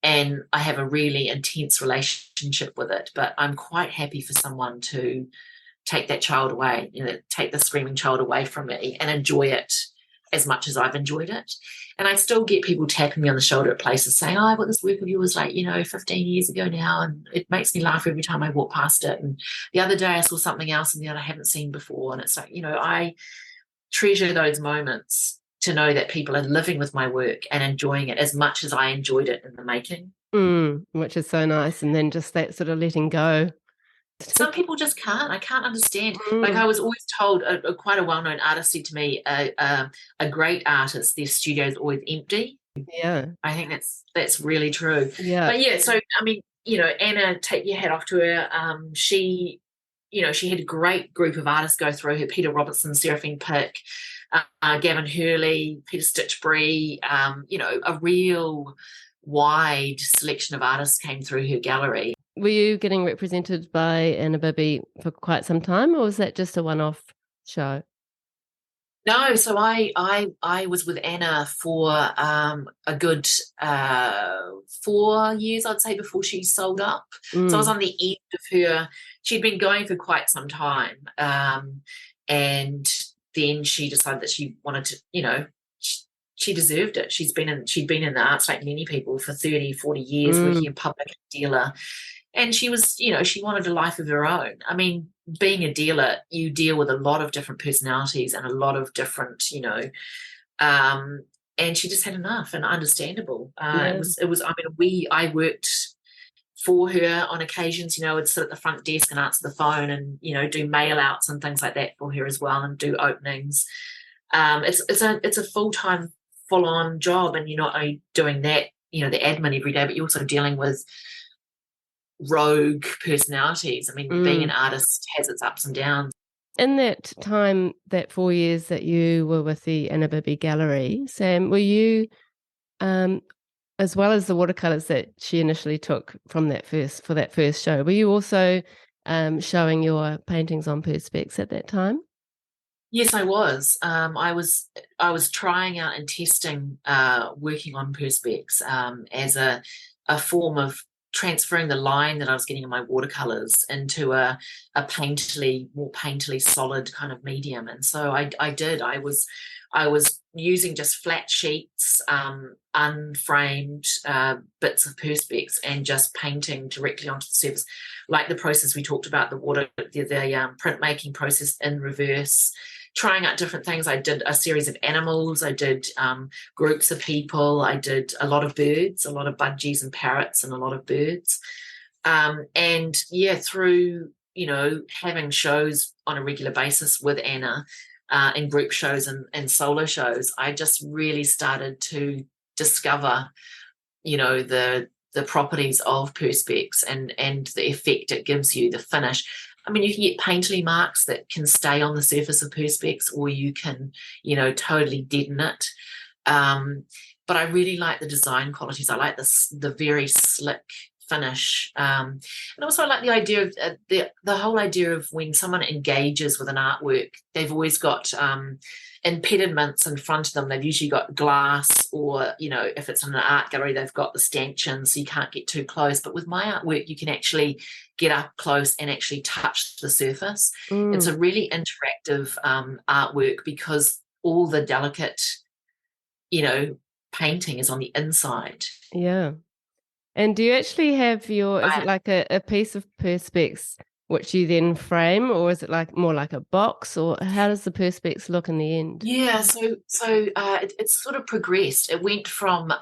and I have a really intense relationship with it. But I'm quite happy for someone to take that child away, take the screaming child away from me and enjoy it as much as I've enjoyed it. And I still get people tapping me on the shoulder at places saying, oh, I got this work of yours 15 years ago now, and it makes me laugh every time I walk past it. And the other day I saw something else and that I haven't seen before. And it's like, I treasure those moments to know that people are living with my work and enjoying it as much as I enjoyed it in the making. Which is so nice. And then just that sort of letting go. Some people just can't. I can't understand. Like I was always told, quite a well-known artist said to me, a great artist, their studio is always empty. Yeah. I think that's really true. Yeah. But yeah, so I mean, Anna, take your hat off to her. She had a great group of artists go through her: Peter Robertson, Seraphine Pick, Gavin Hurley, Peter Stitchbury. A real wide selection of artists came through her gallery. Were you getting represented by Anna Bibby for quite some time, or was that just a one-off show? No, so I was with Anna for a good 4 years, I'd say, before she sold up. So I was on the end of her. She'd been going for quite some time, and then she decided that she wanted to, she deserved it. She'd been in the arts like many people for 30, 40 years, working in public dealer. And she was, she wanted a life of her own. I mean, being a dealer, you deal with a lot of different personalities and a lot of different, and she just had enough, and understandable. I worked for her on occasions, would sit at the front desk and answer the phone and, do mail outs and things like that for her as well, and do openings. It's a full-time, full-on job, and you're not only doing that, the admin every day, but you're also dealing with rogue personalities. I mean, being an artist has its ups and downs. In that time, that 4 years that you were with the Anna Bibby Gallery, Sam, were you, as well as the watercolours that she initially took for that first show, were you also showing your paintings on perspex at that time? Yes, I was. I was trying out and testing working on perspex as a form of transferring the line that I was getting in my watercolours into a more painterly solid kind of medium. And so I did. I was using just flat sheets, unframed bits of perspex, and just painting directly onto the surface, like the process we talked about, the printmaking process in reverse. Trying out different things. I did a series of animals. I did groups of people. I did a lot of birds, a lot of budgies and parrots, and a lot of birds. And yeah, through having shows on a regular basis with Anna, and group shows and solo shows, I just really started to discover, the properties of perspex and the effect it gives you, the finish. I mean, you can get painterly marks that can stay on the surface of perspex, or you can, totally deaden it. But I really like the design qualities. I like the very slick finish. And also I like the idea of the whole idea of when someone engages with an artwork, they've always got impediments in front of them. They've usually got glass, or, if it's in an art gallery, they've got the stanchions, so you can't get too close. But with my artwork, you can actually get up close and actually touch the surface. It's a really interactive artwork, because all the delicate, painting is on the inside. Yeah. And do you actually have is it like a piece of perspex which you then frame, or is it more like a box, or how does the perspex look in the end? Yeah, so it's sort of progressed. It went from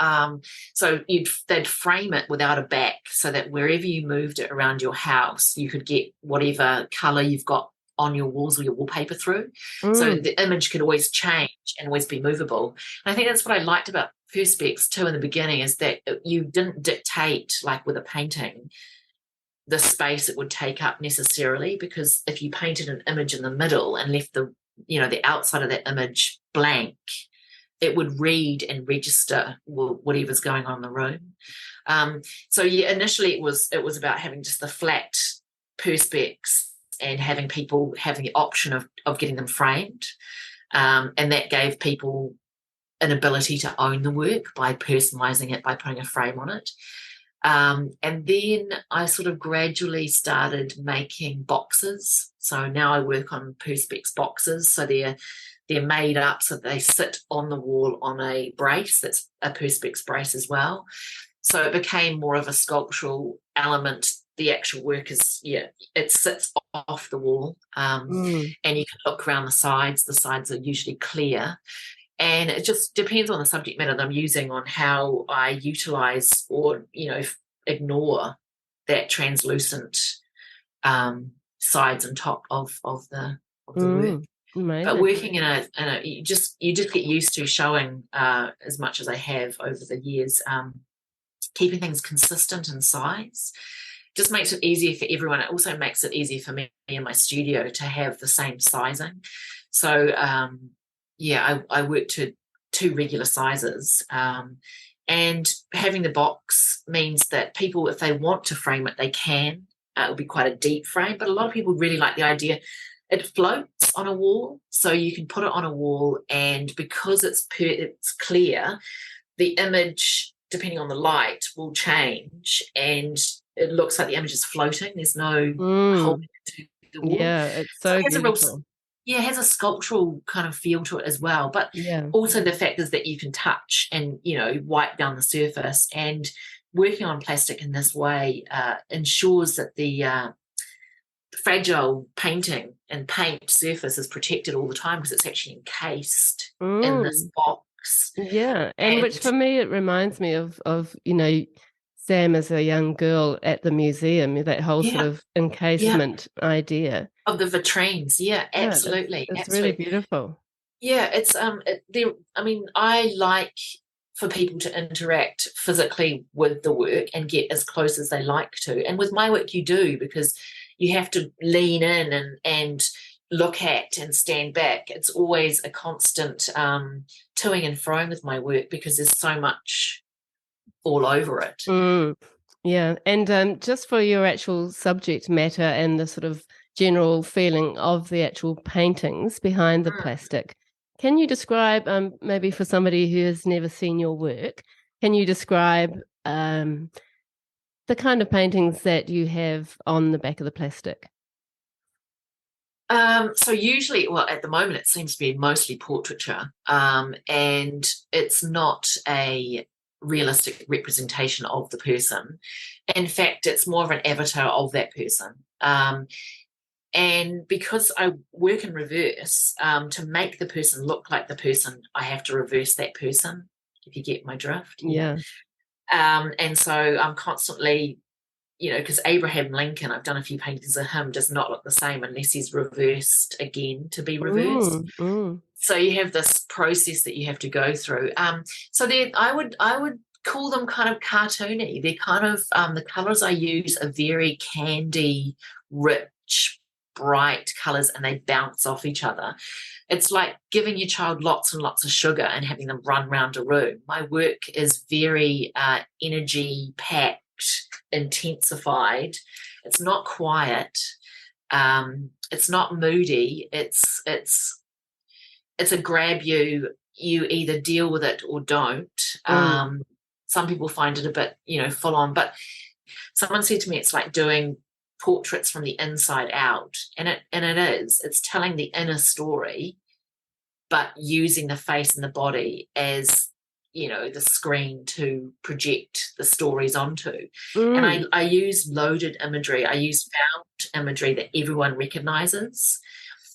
they'd frame it without a back, so that wherever you moved it around your house, you could get whatever colour you've got on your walls or your wallpaper through. So the image could always change and always be movable. And I think that's what I liked about perspex too in the beginning, is that you didn't dictate, like with a painting, the space it would take up necessarily, because if you painted an image in the middle and left the outside of that image blank, it would read and register whatever's going on in the room. So yeah, initially it was about having just the flat perspex and having people having the option of getting them framed, and that gave people an ability to own the work by personalizing it, by putting a frame on it. And then I sort of gradually started making boxes. So now I work on perspex boxes. So they're made up so they sit on the wall on a brace that's a perspex brace as well. So it became more of a sculptural element. The actual work is, it sits off the wall, and you can look around the sides. The sides are usually clear. And it just depends on the subject matter that I'm using on how I utilize or, ignore that translucent sides and top of the work. Amazing. But working in a you just get used to showing as much as I have over the years, keeping things consistent in size. Just makes it easier for everyone. It also makes it easier for me in my studio to have the same sizing. So I work to 2 regular sizes, and having the box means that people, if they want to frame it, they can. It'll be quite a deep frame, but a lot of people really like the idea. It floats on a wall, so you can put it on a wall, and because it's clear, the image, depending on the light, will change, and it looks like the image is floating. There's no holding it to the wall. Yeah, it's so beautiful. It has a sculptural kind of feel to it as well. But also the fact is that you can touch and, wipe down the surface. And working on plastic in this way ensures that the fragile painting and paint surface is protected all the time because it's actually encased in this box. Yeah, and which for me, it reminds me of Sam as a young girl at the museum, that whole sort of encasement idea. Of the vitrines, absolutely. It's really beautiful. Yeah, it's I like for people to interact physically with the work and get as close as they like to. And with my work you do, because you have to lean in and look at and stand back. It's always a constant toing and froing with my work because there's so much all over it. Yeah, and just for your actual subject matter and the sort of general feeling of the actual paintings behind the plastic, can you describe, maybe for somebody who has never seen your work, can you describe the kind of paintings that you have on the back of the plastic? So usually, at the moment it seems to be mostly portraiture, and it's not a realistic representation of the person. In fact, it's more of an avatar of that person. And because I work in reverse, to make the person look like the person, I have to reverse that person, if you get my drift. Yeah. And so I'm constantly, because Abraham Lincoln, I've done a few paintings of him, does not look the same unless he's reversed again to be reversed. So you have this process that you have to go through. So then I would call them kind of cartoony. They're kind of, the colours I use are very candy, rich, bright colours, and they bounce off each other. It's like giving your child lots and lots of sugar and having them run around a room. My work is very energy packed, intensified. It's not quiet. It's not moody. It's a grab you either deal with it or don't. Some people find it a bit full on, but someone said to me it's like doing portraits from the inside out, and it is. It's telling the inner story, but using the face and the body as the screen to project the stories onto. And I use loaded imagery. I use found imagery that everyone recognizes,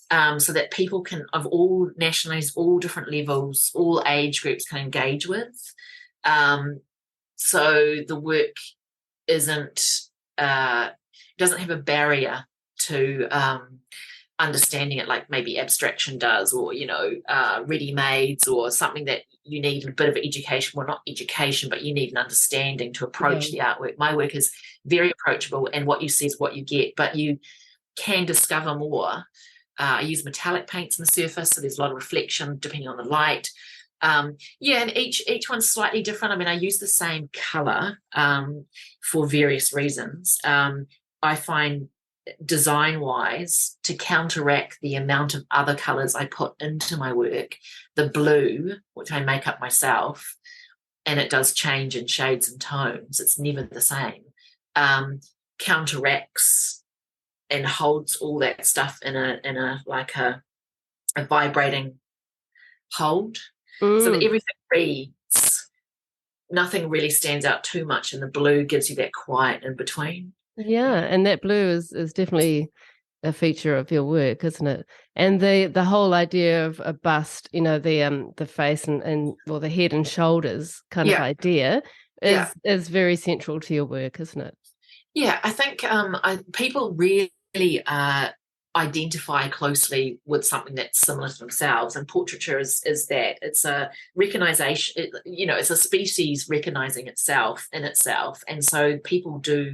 so that people can, of all nationalities, all different levels, all age groups, can engage with. So the work doesn't have a barrier to understanding it like maybe abstraction does, or ready-mades, or something that you need a bit of education. Well, not education, but you need an understanding to approach the artwork. My work is very approachable, and what you see is what you get, but you can discover more. I use metallic paints on the surface, so there's a lot of reflection depending on the light. And each one's slightly different. I mean, I use the same colour for various reasons. I find design-wise, to counteract the amount of other colours I put into my work, the blue, which I make up myself, and it does change in shades and tones, it's never the same, counteracts and holds all that stuff in a like a vibrating hold, so that everything reads, nothing really stands out too much, and the blue gives you that quiet in between. Yeah, and that blue is definitely a feature of your work, isn't it? And the whole idea of a bust, the face and or the head and shoulders kind of idea is very central to your work, isn't it? Yeah, I think people really identify closely with something that's similar to themselves, and portraiture is that. It's a recognition, it's a species recognizing itself in itself, and so people do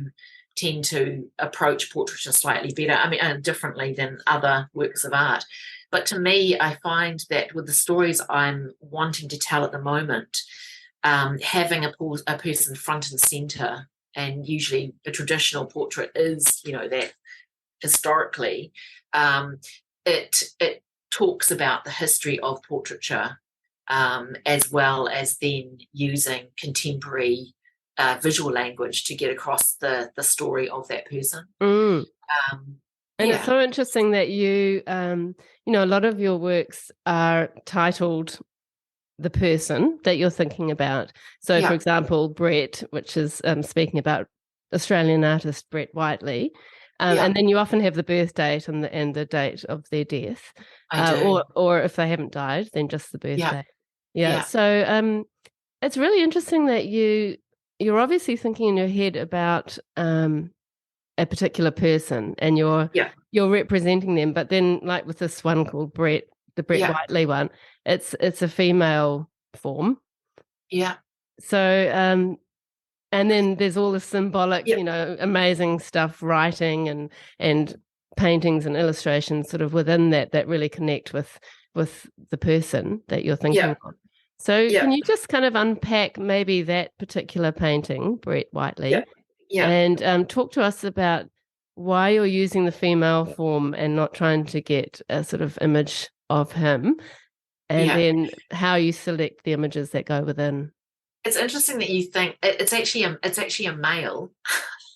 tend to approach portraiture slightly better, differently than other works of art. But to me, I find that with the stories I'm wanting to tell at the moment, having a person front and center, and usually a traditional portrait is, that historically, it talks about the history of portraiture, as well as then using contemporary visual language to get across the story of that person. And it's so interesting that you, a lot of your works are titled the person that you're thinking about. So, for example, Brett, which is speaking about Australian artist Brett Whiteley, and then you often have the birth date and the date of their death, or if they haven't died, then just the birth date. So it's really interesting that you're obviously thinking in your head about a particular person, and you're representing them. But then, like with this one called Brett, the Brett Whiteley one, it's a female form. Yeah. So and then there's all the symbolic, amazing stuff, writing and paintings and illustrations sort of within that really connect with the person that you're thinking of. So can you just kind of unpack maybe that particular painting, Brett Whiteley, and talk to us about why you're using the female form and not trying to get a sort of image of him, and then how you select the images that go within. It's interesting that you think it's actually a male.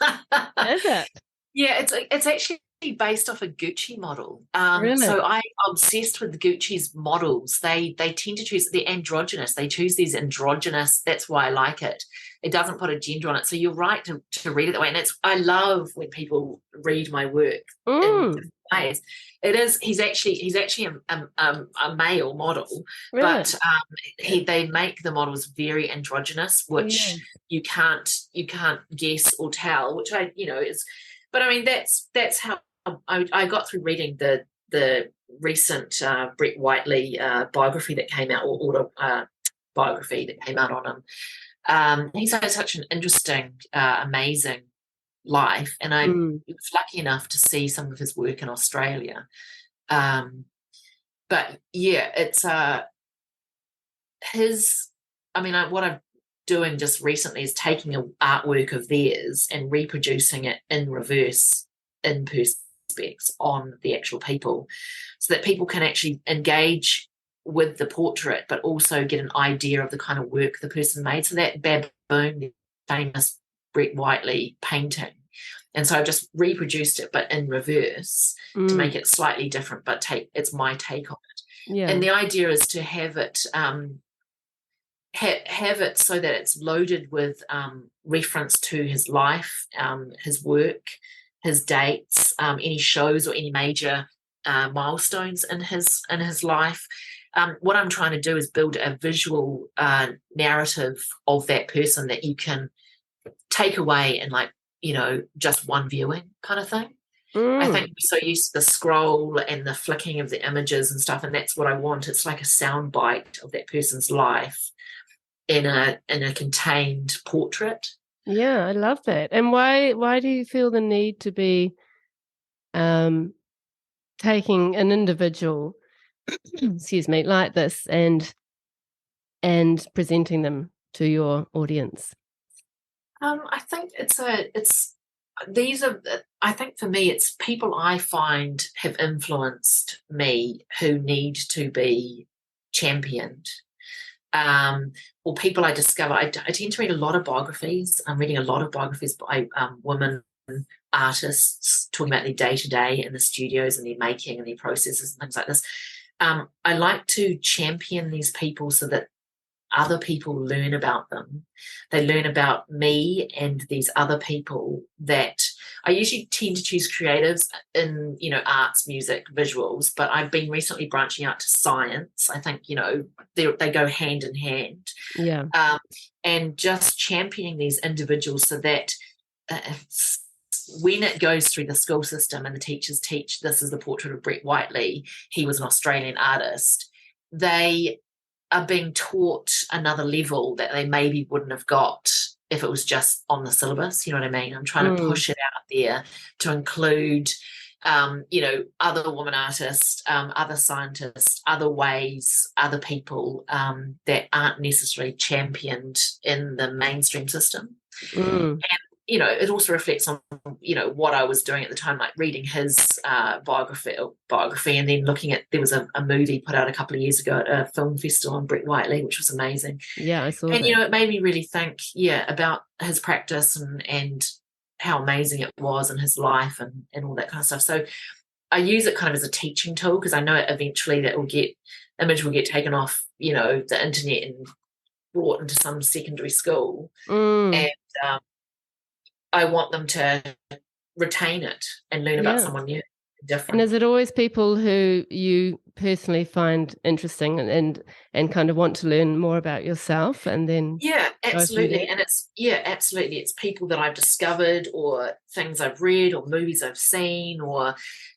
Is it? Yeah, it's actually based off a Gucci model. Really? So I'm obsessed with Gucci's models. They tend to choose, they're androgynous. They choose these androgynous. That's why I like it. It doesn't put a gender on it. So you're right to read it that way. And I love when people read my work in different ways. It is. He's actually a male model, but they make the models very androgynous, which you can't guess or tell. Which is, but I mean that's how I got through reading the recent Brett Whiteley biography that came out, or biography that came out on him. He's had such an interesting, amazing life, and I was lucky enough to see some of his work in Australia. But it's his. What I'm doing just recently is taking an artwork of theirs and reproducing it in reverse, in perspex, on the actual people, so that people can actually engage with the portrait, but also get an idea of the kind of work the person made. So that baboon, the famous Brett Whiteley painting, and so I've just reproduced it, but in reverse, to make it slightly different, but it's my take on it. And the idea is to have it have it so that it's loaded with reference to his life, his work, his dates, any shows or any major milestones in his life. What I'm trying to do is build a visual narrative of that person that you can take away in, just one viewing kind of thing. I think we're so used to the scroll and the flicking of the images and stuff, and that's what I want. It's like a sound bite of that person's life in a contained portrait. Yeah, I love that. And why do you feel the need to be taking an individual excuse me, like this and presenting them to your audience? I think it's these are, I think for me, it's people I find have influenced me who need to be championed. Or people I discover. I tend to read a lot of biographies. I'm reading a lot of biographies by women artists talking about their day-to-day in the studios and their making and their processes and things like this. I like to champion these people so that other people learn about them. They learn about me and these other people that I usually tend to choose creatives in, arts, music, visuals, but I've been recently branching out to science. I think, they go hand in hand. Yeah. And just championing these individuals so that when it goes through the school system and the teachers teach, this is the portrait of Brett Whiteley, he was an Australian artist, they are being taught another level that they maybe wouldn't have got if it was just on the syllabus. You know what I mean? I'm trying to push it out there to include, other women artists, other scientists, other ways, other people that aren't necessarily championed in the mainstream system. And it also reflects on, what I was doing at the time, like reading his biography and then looking at, there was a movie put out a couple of years ago at a film festival on Brett Whiteley, which was amazing. Yeah, I saw that. And, it made me really think, about his practice and how amazing it was in his life and all that kind of stuff. So I use it kind of as a teaching tool because I know eventually that image will get taken off, the internet and brought into some secondary school. And I want them to retain it and learn about someone new, different. And is it always people who you personally find interesting and kind of want to learn more about yourself and then? Yeah, absolutely. And absolutely. It's people that I've discovered or things I've read or movies I've seen or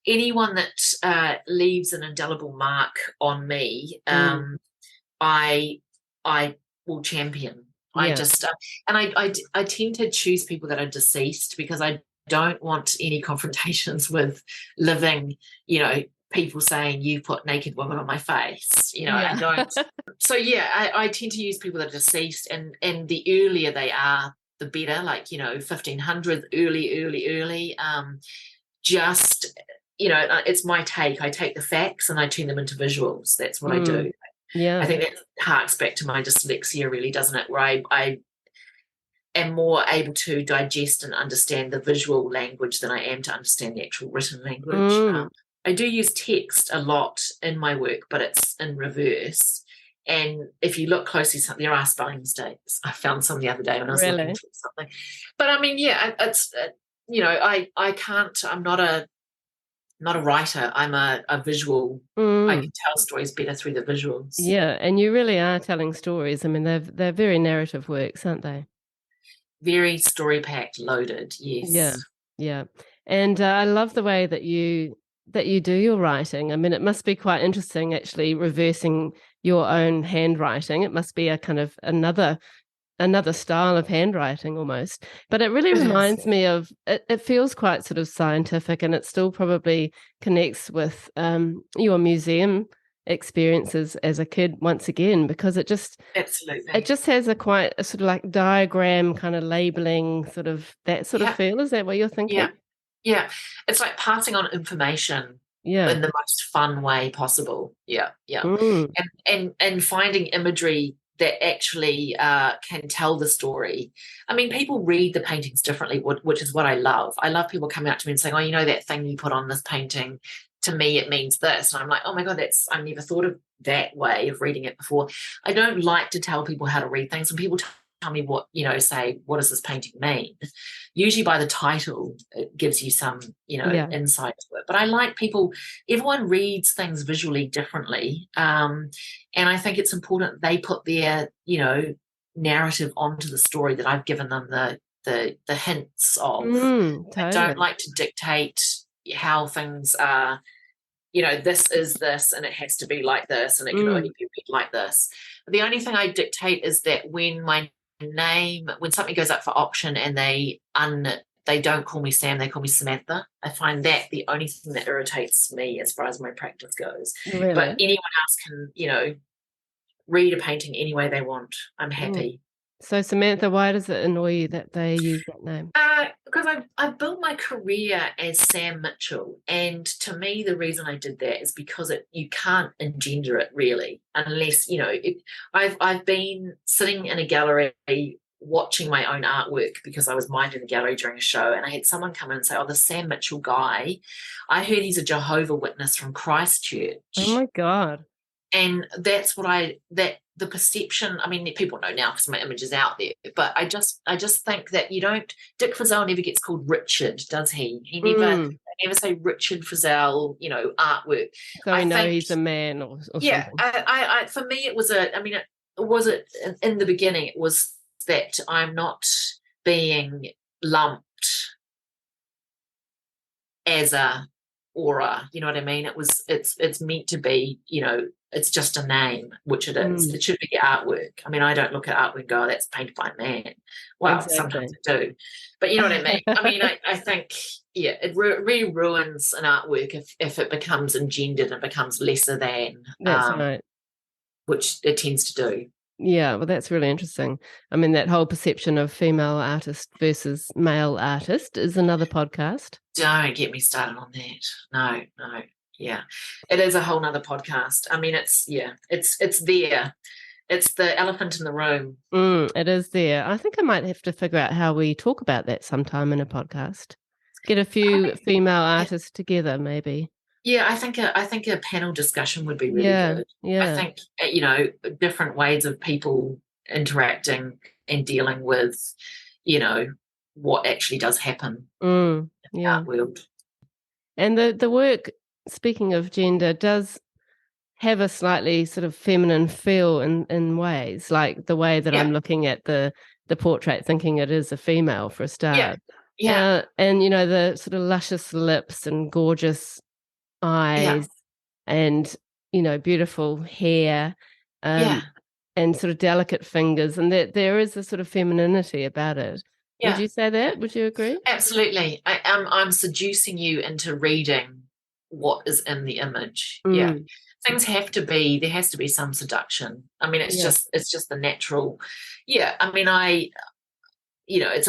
anyone that leaves an indelible mark on me. I will champion. I just and I tend to choose people that are deceased because I don't want any confrontations with living, people saying you put naked women on my face. I don't. So I tend to use people that are deceased, and the earlier they are, the better. Like 1500, early. Just it's my take. I take the facts and I turn them into visuals. That's what I do. Yeah, I think that harks back to my dyslexia, really, doesn't it? Where I am more able to digest and understand the visual language than I am to understand the actual written language. I do use text a lot in my work, but it's in reverse. And if you look closely, there are spelling mistakes. I found some the other day when I was looking for something. But I mean, it's I can't. I'm not a writer. I'm a visual. I can tell stories better through the visuals. Yeah, and you really are telling stories. I mean, they're very narrative works, aren't they? Very story packed, loaded. Yes. Yeah. And I love the way that you do your writing. I mean, it must be quite interesting actually reversing your own handwriting. It must be a kind of another style of handwriting almost, but it really reminds me of it feels quite sort of scientific, and it still probably connects with your museum experiences as a kid once again, because it just has a quite a sort of like diagram kind of labeling sort of that sort of feel. Is that what you're thinking? Yeah, it's like passing on information in the most fun way possible. And finding imagery that actually can tell the story. I mean, people read the paintings differently, which is what I love. I love people coming up to me and saying, oh, that thing you put on this painting, to me it means this. And I'm like, oh my God, I never thought of that way of reading it before. I don't like to tell people how to read things. When people tell me what, say, what does this painting mean? Usually by the title, it gives you some, insight to it. But I like everyone reads things visually differently. And I think it's important they put their, narrative onto the story that I've given them the hints of. Totally. I don't like to dictate how things are, this is this and it has to be like this and it can only be read like this. The only thing I dictate is that when something goes up for auction and they don't call me Sam, they call me Samantha. I find that the only thing that irritates me as far as my practice goes. Really? But anyone else can, read a painting any way they want. I'm happy. So Samantha, why does it annoy you that they use that name? Because I've built my career as Sam Mitchell, and to me, the reason I did that is because you can't engender it really, unless I've been sitting in a gallery watching my own artwork because I was minding the gallery during a show, and I had someone come in and say, "Oh, the Sam Mitchell guy, I heard he's a Jehovah Witness from Oh Christchurch." my God. And that's what the perception, I mean, people know now because my image is out there, but I just think that Dick Frizzell never gets called Richard, does he? Mm. They never say Richard Frizzell, artwork. So we I know think, he's a man or yeah, something. I for me, in the beginning, it was that I'm not being lumped as a aura, you know what I mean? It's meant to be, it's just a name, which it is. Mm. It should be artwork. I mean, I don't look at artwork and go, "Oh, that's painted by a man." Well, sometimes Exactly. I do, but you know what I mean. I mean, I think, yeah, it really ruins an artwork if it becomes engendered and becomes lesser than, That's right. which it tends to do. Yeah, well, that's really interesting. I mean, that whole perception of female artist versus male artist is another podcast. Don't get me started on that. No, no. Yeah. It is a whole nother podcast. I mean, it's there. It's the elephant in the room. It is there. I think I might have to figure out how we talk about that sometime in a podcast. Get a I few think, female yeah, artists together, maybe. yeah, I think a panel discussion would be really Yeah, good. I yeah, think, different ways of people interacting and dealing with, you know, what actually does happen in the yeah. art world. And the work, speaking of gender, does have a slightly sort of feminine feel in ways, like the way that Yeah, I'm looking at the portrait, thinking it is a female for a yeah, start. yeah, And the sort of luscious lips and gorgeous yeah, eyes and beautiful hair, yeah, um, and sort of delicate fingers, and that there is a sort of femininity about it. Would yeah. you say that? Would you agree? Absolutely. I'm seducing you into reading what is in the image. Yeah. Mm, There has to be some seduction. I mean, yeah, it's just the natural. Yeah. I mean, it's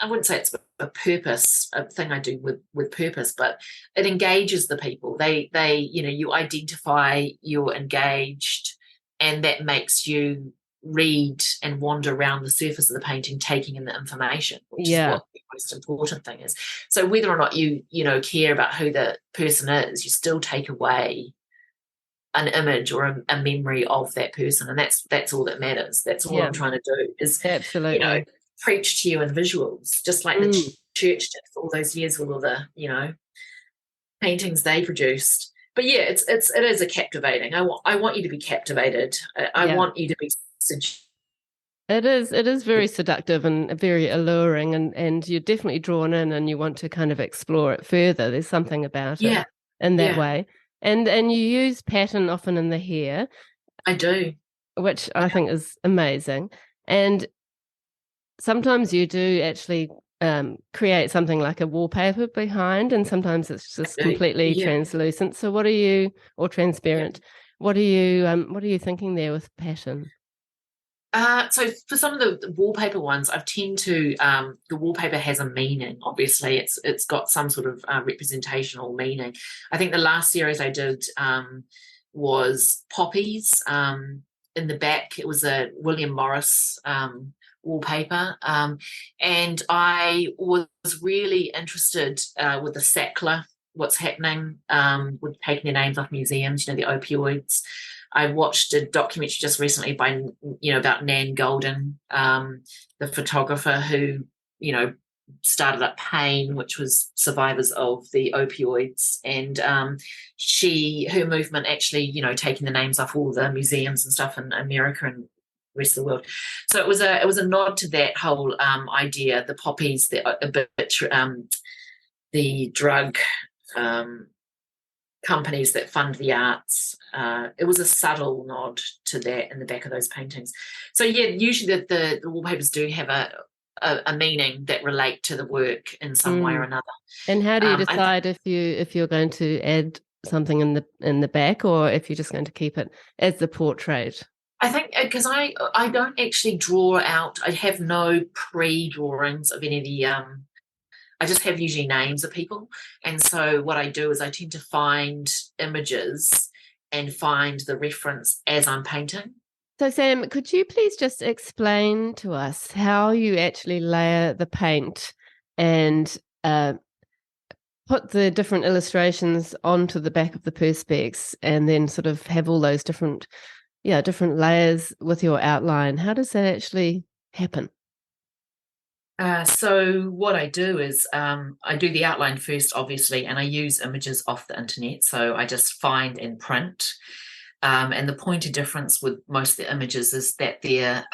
I wouldn't say it's a purpose, a thing I do with purpose, but it engages the people. You identify, you're engaged, and that makes you read and wander around the surface of the painting, taking in the information, which is yeah, what the most important thing is. So whether or not you care about who the person is, you still take away an image or a memory of that person, and that's all that matters. That's all yeah, I'm trying to do is, absolutely. preach to you in visuals, just like the Mm, church did for all those years with all the paintings they produced. But yeah, it is a captivating. I want you to be captivated. I yeah. want you to be It is very seductive and very alluring, and you're definitely drawn in and you want to kind of explore it further. There's something about it yeah, in that yeah, way. And you use pattern often in the hair, I do. which I think is amazing. And sometimes you do actually create something like a wallpaper behind, and sometimes it's I just do. completely Yeah, translucent. So or yeah. transparent? What are you thinking there with pattern? So for some of the wallpaper ones, I tend to the wallpaper has a meaning. Obviously, it's got some sort of representational meaning. I think the last series I did was poppies. In the back, it was a William Morris wallpaper, and I was really interested with the Sackler. What's happening with taking their names off museums? The opioids. I watched a documentary just recently about Nan Golden, the photographer who, started up Pain, which was survivors of the opioids. And her movement actually, taking the names off all the museums and stuff in America and rest of the world. So it was a nod to that whole idea, the poppies, the drug companies that fund the arts. It was a subtle nod to that in the back of those paintings. So yeah, usually the wallpapers do have a meaning that relate to the work in some way or Mm. another. And how do you I think, decide if you're going to add something in the back, or if you're just going to keep it as the portrait? I think because I don't actually draw out. I have no pre-drawings of any of the I just have usually names of people. And so what I do is I tend to find images and find the reference as I'm painting. So, Sam, could you please just explain to us how you actually layer the paint and put the different illustrations onto the back of the perspex and then sort of have all those different layers with your outline? How does that actually happen? So what I do is I do the outline first, obviously, and I use images off the internet. So I just find and print. And the point of difference with most of the images is that they're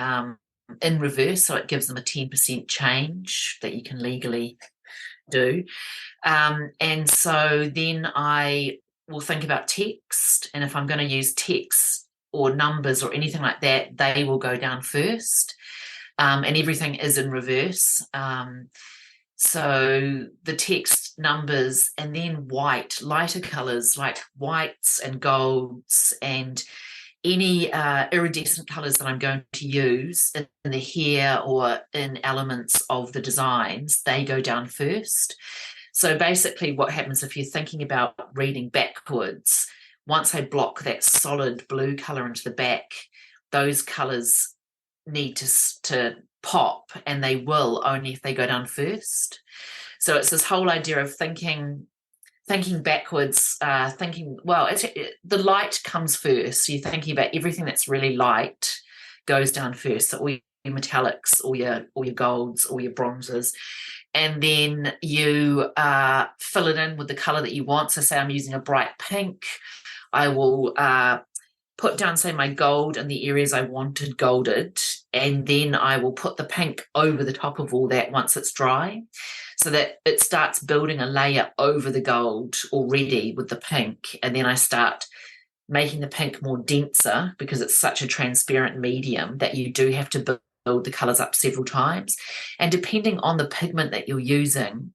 in reverse, so it gives them a 10% change that you can legally do. And so then I will think about text, and if I'm going to use text or numbers or anything like that, they will go down first. And everything is in reverse. So the text, numbers, and then lighter colors like whites and golds and any iridescent colors that I'm going to use in the hair or in elements of the designs, they go down first. So basically what happens if you're thinking about reading backwards, once I block that solid blue color into the back, those colors need to pop, and they will only if they go down first. So it's this whole idea of thinking backwards, the light comes first. So you're thinking about everything that's really light goes down first. So all your metallics, all your golds, all your bronzes, and then you fill it in with the color that you want. So say I'm using a bright pink, I will put down, say, my gold in the areas I wanted golded, and then I will put the pink over the top of all that once it's dry, so that it starts building a layer over the gold already with the pink. And then I start making the pink more denser because it's such a transparent medium that you do have to build the colors up several times. And depending on the pigment that you're using,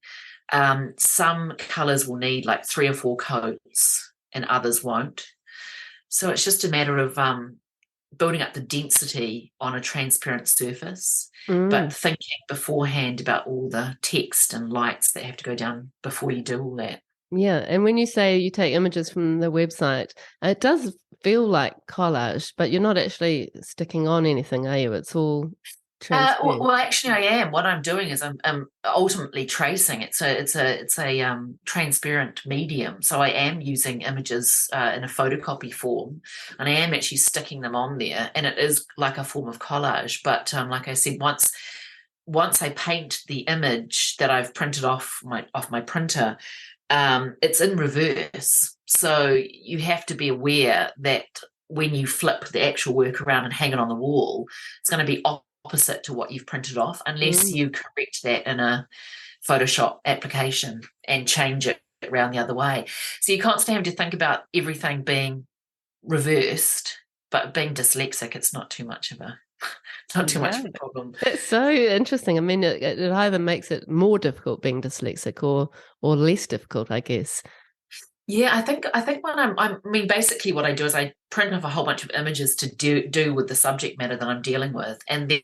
some colors will need like 3 or 4 coats and others won't. So it's just a matter of building up the density on a transparent surface, but thinking beforehand about all the text and lights that have to go down before you do all that. Yeah, and when you say you take images from the website, it does feel like collage, but you're not actually sticking on anything, are you? It's all transparent. Well, actually, I am. What I'm doing is I'm ultimately tracing. It's a transparent medium, so I am using images in a photocopy form, and I am actually sticking them on there, and it is like a form of collage. But like I said, once I paint the image that I've printed off my printer, it's in reverse. So you have to be aware that when you flip the actual work around and hang it on the wall, it's going to be opposite to what you've printed off, unless you correct that in a Photoshop application and change it around the other way. So you constantly have to think about everything being reversed, but being dyslexic, it's not too much of a problem. It's so interesting. I mean, it either makes it more difficult being dyslexic or less difficult, I guess. Yeah, I think when I mean, basically what I do is I print off a whole bunch of images to do with the subject matter that I'm dealing with, and then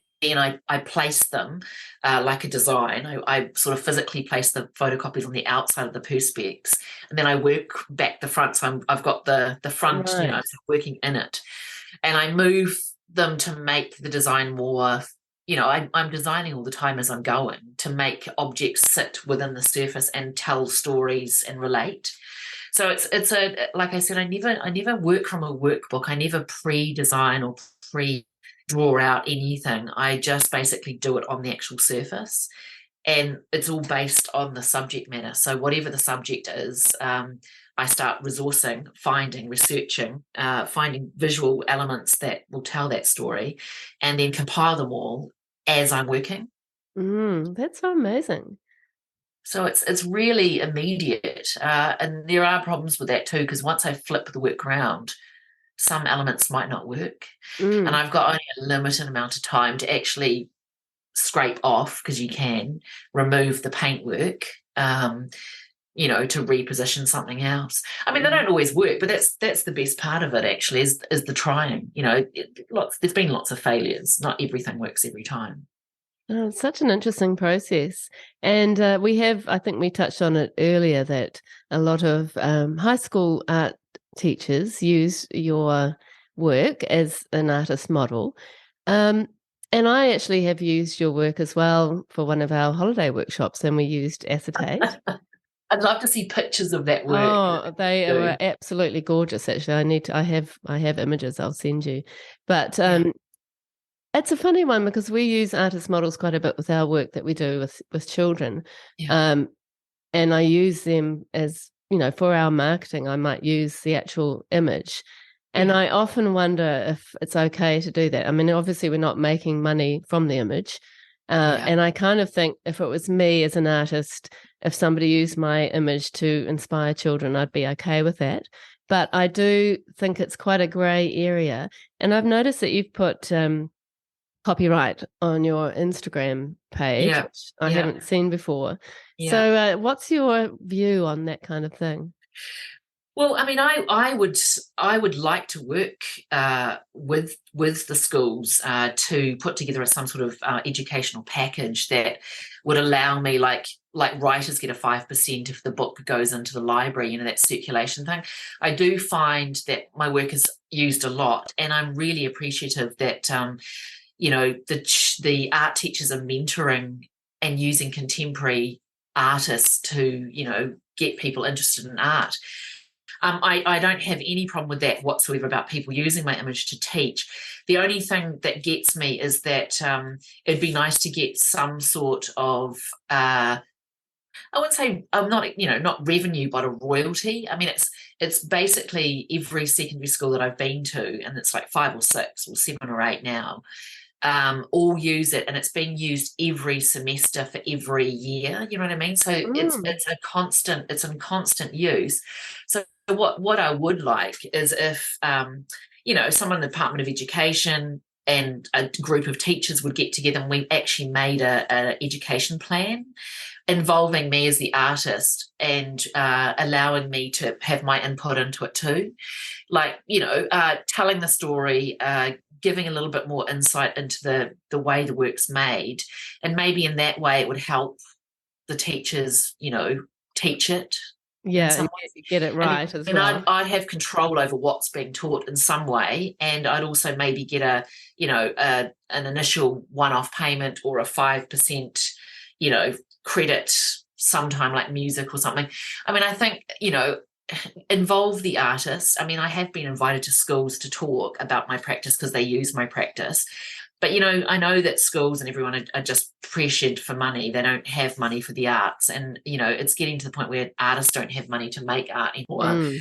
I place them like a design. I sort of physically place the photocopies on the outside of the perspex, and then I work back the front. So I've got the front, Right. so working in it, and I move them to make the design more. I'm designing all the time as I'm going to make objects sit within the surface and tell stories and relate. So it's a, like I said, I never work from a workbook. I never pre-design or pre-draw out anything. I just basically do it on the actual surface, and it's all based on the subject matter. So whatever the subject is, I start resourcing, finding, researching, finding visual elements that will tell that story, and then compile them all as I'm working. That's so amazing. So it's really immediate, and there are problems with that too, because once I flip the work around, some elements might not work, and I've got only a limited amount of time to actually scrape off, because you can remove the paintwork, to reposition something else. I mean, they don't always work, but that's the best part of it, actually, is the trying. There's been lots of failures. Not everything works every time. Oh, it's such an interesting process. And I think we touched on it earlier, that a lot of high school art teachers use your work as an artist model. Um, and I actually have used your work as well for one of our holiday workshops, and we used acetate. I'd love to see pictures of that work. Oh, they are absolutely gorgeous. Actually, I have images I'll send you. But Yeah, it's a funny one because we use artist models quite a bit with our work that we do with children. yeah, Um, and I use them as, for our marketing, I might use the actual image. And yeah, I often wonder if it's okay to do that. I mean, obviously, we're not making money from the image. yeah, And I kind of think if it was me as an artist, if somebody used my image to inspire children, I'd be okay with that. But I do think it's quite a grey area. And I've noticed that you've put copyright on your Instagram page, yeah, which I yeah, haven't seen before. yeah. So, what's your view on that kind of thing? Well, I mean, I would like to work with the schools to put together some sort of educational package that would allow me, like writers get a 5% if the book goes into the library, that circulation thing. I do find that my work is used a lot, and I'm really appreciative that the art teachers are mentoring and using contemporary artists to get people interested in art. I don't have any problem with that whatsoever about people using my image to teach. The only thing that gets me is that it'd be nice to get some sort of I wouldn't say I'm not revenue, but a royalty. I mean, it's basically every secondary school that I've been to, and it's like 5 or 6 or 7 or 8 now, all use it, and it's being used every semester for every year. You know what I mean? So Mm. it's in constant use. So what I would like is if someone in the Department of Education and a group of teachers would get together and we actually made a education plan involving me as the artist and allowing me to have my input into it too, like telling the story, giving a little bit more insight into the way the work's made, and maybe in that way it would help the teachers teach it in Yeah, some and ways. get it and right as and well. I'd have control over what's being taught in some way, and I'd also maybe get an initial one-off payment or a 5% credit sometime, like music or something. I mean, I think involve the artist. I mean, I have been invited to schools to talk about my practice because they use my practice. But, I know that schools and everyone are just pressured for money. They don't have money for the arts. And, it's getting to the point where artists don't have money to make art anymore. Mm.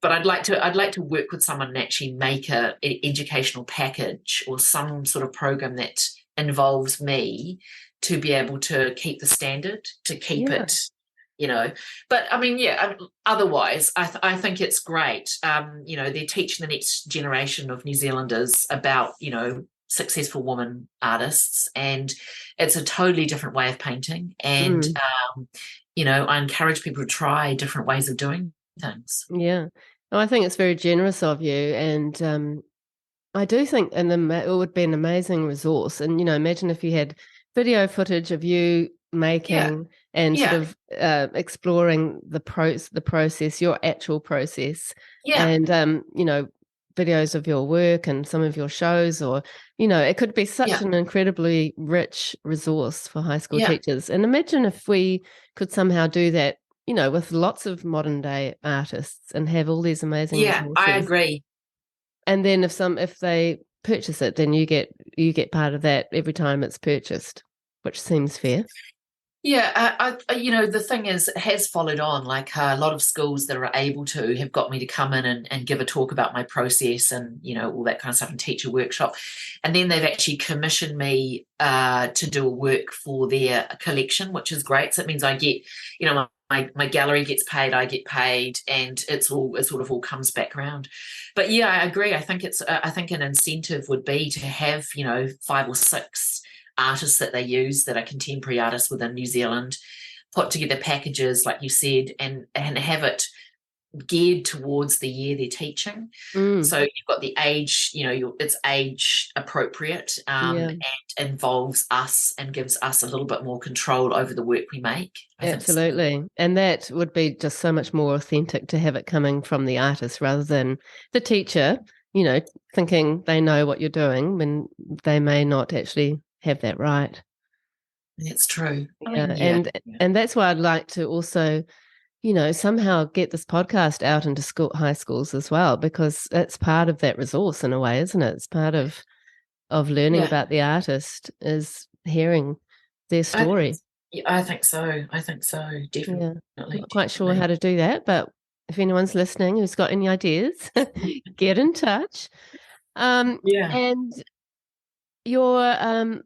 But I'd like to work with someone and actually make an educational package or some sort of program that involves me to be able to keep the standard, to keep Yeah. it, but I mean, yeah, otherwise I think it's great. They're teaching the next generation of New Zealanders about successful women artists, and it's a totally different way of painting, and Mm. I encourage people to try different ways of doing things. Yeah. No, I think it's very generous of you, and I do think it would be an amazing resource. And imagine if you had video footage of you Yeah, making and sort yeah, of exploring the process, your actual process, yeah, and videos of your work and some of your shows, or it could be such yeah, an incredibly rich resource for high school yeah, teachers. And imagine if we could somehow do that, with lots of modern day artists and have all these amazing yeah, I resources. agree. And then if they purchase it, then you get part of that every time it's purchased, which seems fair. Yeah, the thing is, it has followed on. Like a lot of schools that are able to have got me to come in and give a talk about my process and, all that kind of stuff and teach a workshop. And then they've actually commissioned me to do a work for their collection, which is great. So it means I get, my gallery gets paid, I get paid, and it sort of all comes back around. But yeah, I agree. I think an incentive would be to have, 5 or 6 artists that they use that are contemporary artists within New Zealand, put together packages, like you said, and have it geared towards the year they're teaching. Mm, So you've got the age, it's age appropriate, yeah, and involves us and gives us a little bit more control over the work we make. I think so. absolutely. And that would be just so much more authentic to have it coming from the artist rather than the teacher, thinking they know what you're doing when they may not actually have that right. That's true. I Yeah, mean, yeah. and that's why I'd like to also, somehow get this podcast out into high schools as well, because it's part of that resource in a way, isn't it? It's part of learning Yeah, about the artist is hearing their I think, story. yeah, I think so. I think so. Yeah, Definitely, not quite sure definitely. how to do that, but if anyone's listening who's got any ideas, get in touch. Yeah. And you're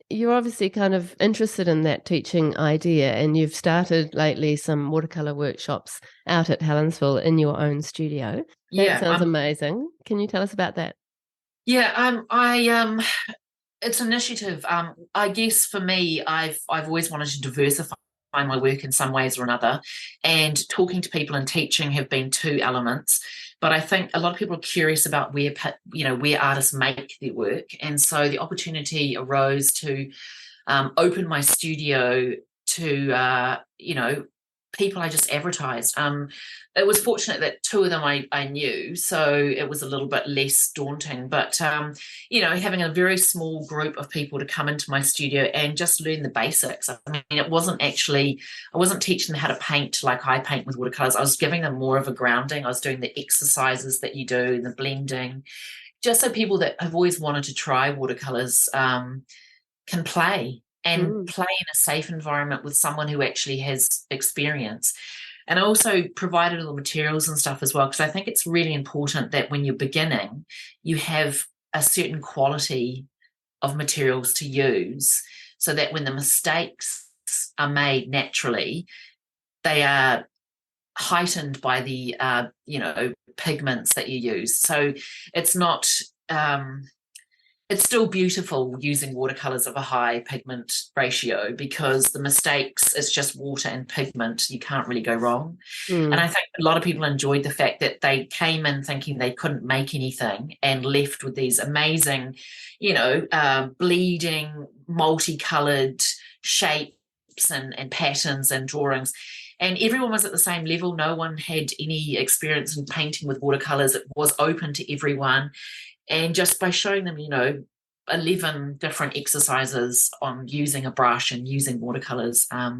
you're obviously kind of interested in that teaching idea, and you've started lately some watercolor workshops out at Helensville in your own studio. That Yeah. sounds amazing. Can you tell us about that? Yeah. It's an initiative. I guess for me, I've always wanted to diversify my work in some ways or another, and talking to people and teaching have been two elements. But I think a lot of people are curious about where artists make their work, and so the opportunity arose to open my studio to people I just advertised. It was fortunate that two of them I knew, so it was a little bit less daunting. But having a very small group of people to come into my studio and just learn the basics. I mean, I wasn't teaching them how to paint like I paint with watercolors. I was giving them more of a grounding. I was doing the exercises that you do, the blending, just so people that have always wanted to try watercolors can play and Mm, play in a safe environment with someone who actually has experience. And I also provided all the materials and stuff as well, because I think it's really important that when you're beginning, you have a certain quality of materials to use so that when the mistakes are made naturally, they are heightened by the pigments that you use. So it's not it's still beautiful using watercolors of a high pigment ratio, because the mistakes, it's just water and pigment. You can't really go wrong. And mm, I think a lot of people enjoyed the fact that they came in thinking they couldn't make anything and left with these amazing, bleeding, multicolored shapes and patterns and drawings. And everyone was at the same level. No one had any experience in painting with watercolors. It was open to everyone. And just by showing them, 11 different exercises on using a brush and using watercolors, a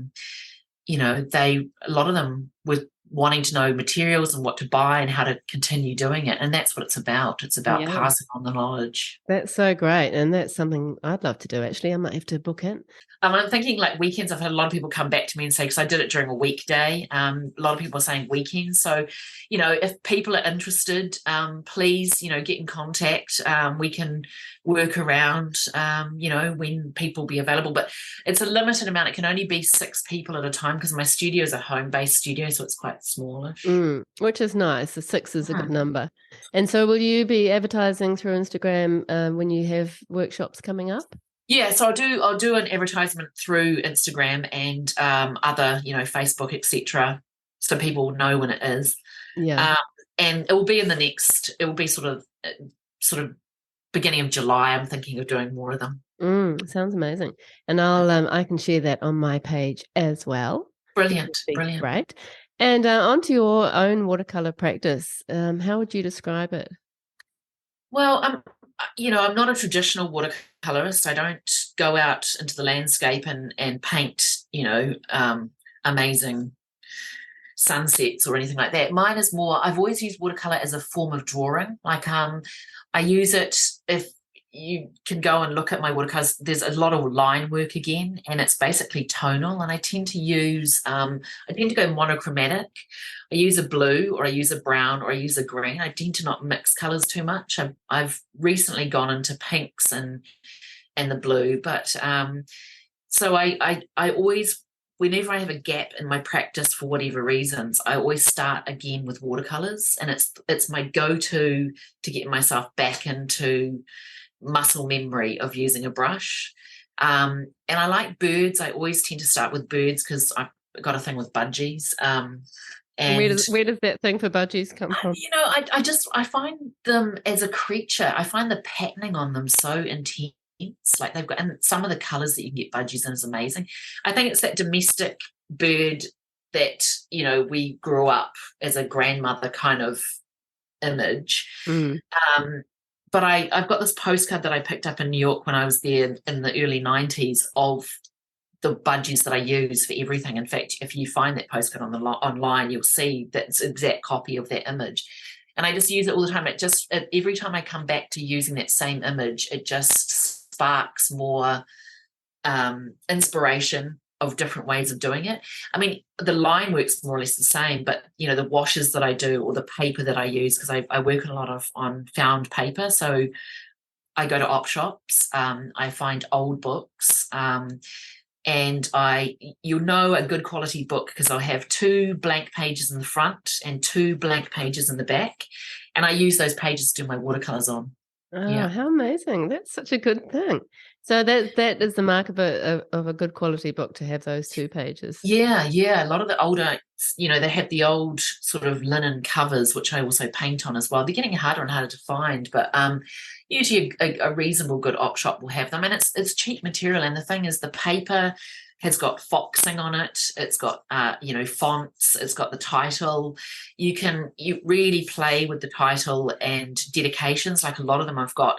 lot of them were wanting to know materials and what to buy and how to continue doing it. And that's what it's about. It's about yeah, passing on the knowledge. that's so great. And that's something I'd love to do, actually. I might have to book it. I'm thinking like weekends. I've had a lot of people come back to me and say, because I did it during a weekday. A lot of people are saying weekends. So, if people are interested, please, get in contact. We can work around, when people be available. But it's a limited amount. It can only be 6 people at a time because my studio is a home-based studio, so it's quite smallish. Which is nice. The 6 is a good Hmm. number. And so will you be advertising through Instagram when you have workshops coming up? Yeah, so I'll do an advertisement through Instagram and other, Facebook, etc., so people know when it is. Yeah. Um, and it will be sort of beginning of July. I'm thinking of doing more of them. Sounds amazing. And I can share that on my page as well. That would Brilliant, be brilliant. great. And onto your own watercolor practice. How would you describe it? Well, I'm not a traditional watercolorist. I don't go out into the landscape and paint, amazing sunsets or anything like that. Mine is more, I've always used watercolor as a form of drawing. Like I use it, if you can go and look at my watercolors, there's a lot of line work again, and it's basically tonal. And I tend to go monochromatic. I use a blue or I use a brown or I use a green. I tend to not mix colors too much. I've recently gone into pinks and the blue, but so I always, whenever I have a gap in my practice for whatever reasons, I always start again with watercolors, and it's my go-to to get myself back into muscle memory of using a brush. And I like birds. I always tend to start with birds because got a thing with budgies. Where And does that thing for budgies come from? I find them as a creature, I find the patterning on them so intense. Like they've got, and some of the colours that you can get budgies in is amazing. I think it's that domestic bird that, we grew up as a grandmother kind of image. Mm. But I've got this postcard that I picked up in New York when I was there in the early 90s of the budgies that I use for everything. In fact, if you find that postcard online, you'll see that it's an exact copy of that image. And I just use it all the time. Every time I come back to using that same image, it just sparks more inspiration of different ways of doing it. I mean, the line works more or less the same, but the washes that I do or the paper that I use, because I work a lot on found paper. So I go to op shops, I find old books, and you'll know a good quality book because I'll have 2 blank pages in the front and 2 blank pages in the back, and I use those pages to do my watercolors on. Oh, Yeah. how amazing. That's such a good thing. So that is the mark of a good quality book, to have those 2 pages. Yeah. A lot of the older, they have the old sort of linen covers, which I also paint on as well. They're getting harder and harder to find, but usually a reasonable good op shop will have them, and it's cheap material. And the thing is, the paper has got foxing on it. It's got fonts. It's got the title. You really play with the title and dedications. Like a lot of them have got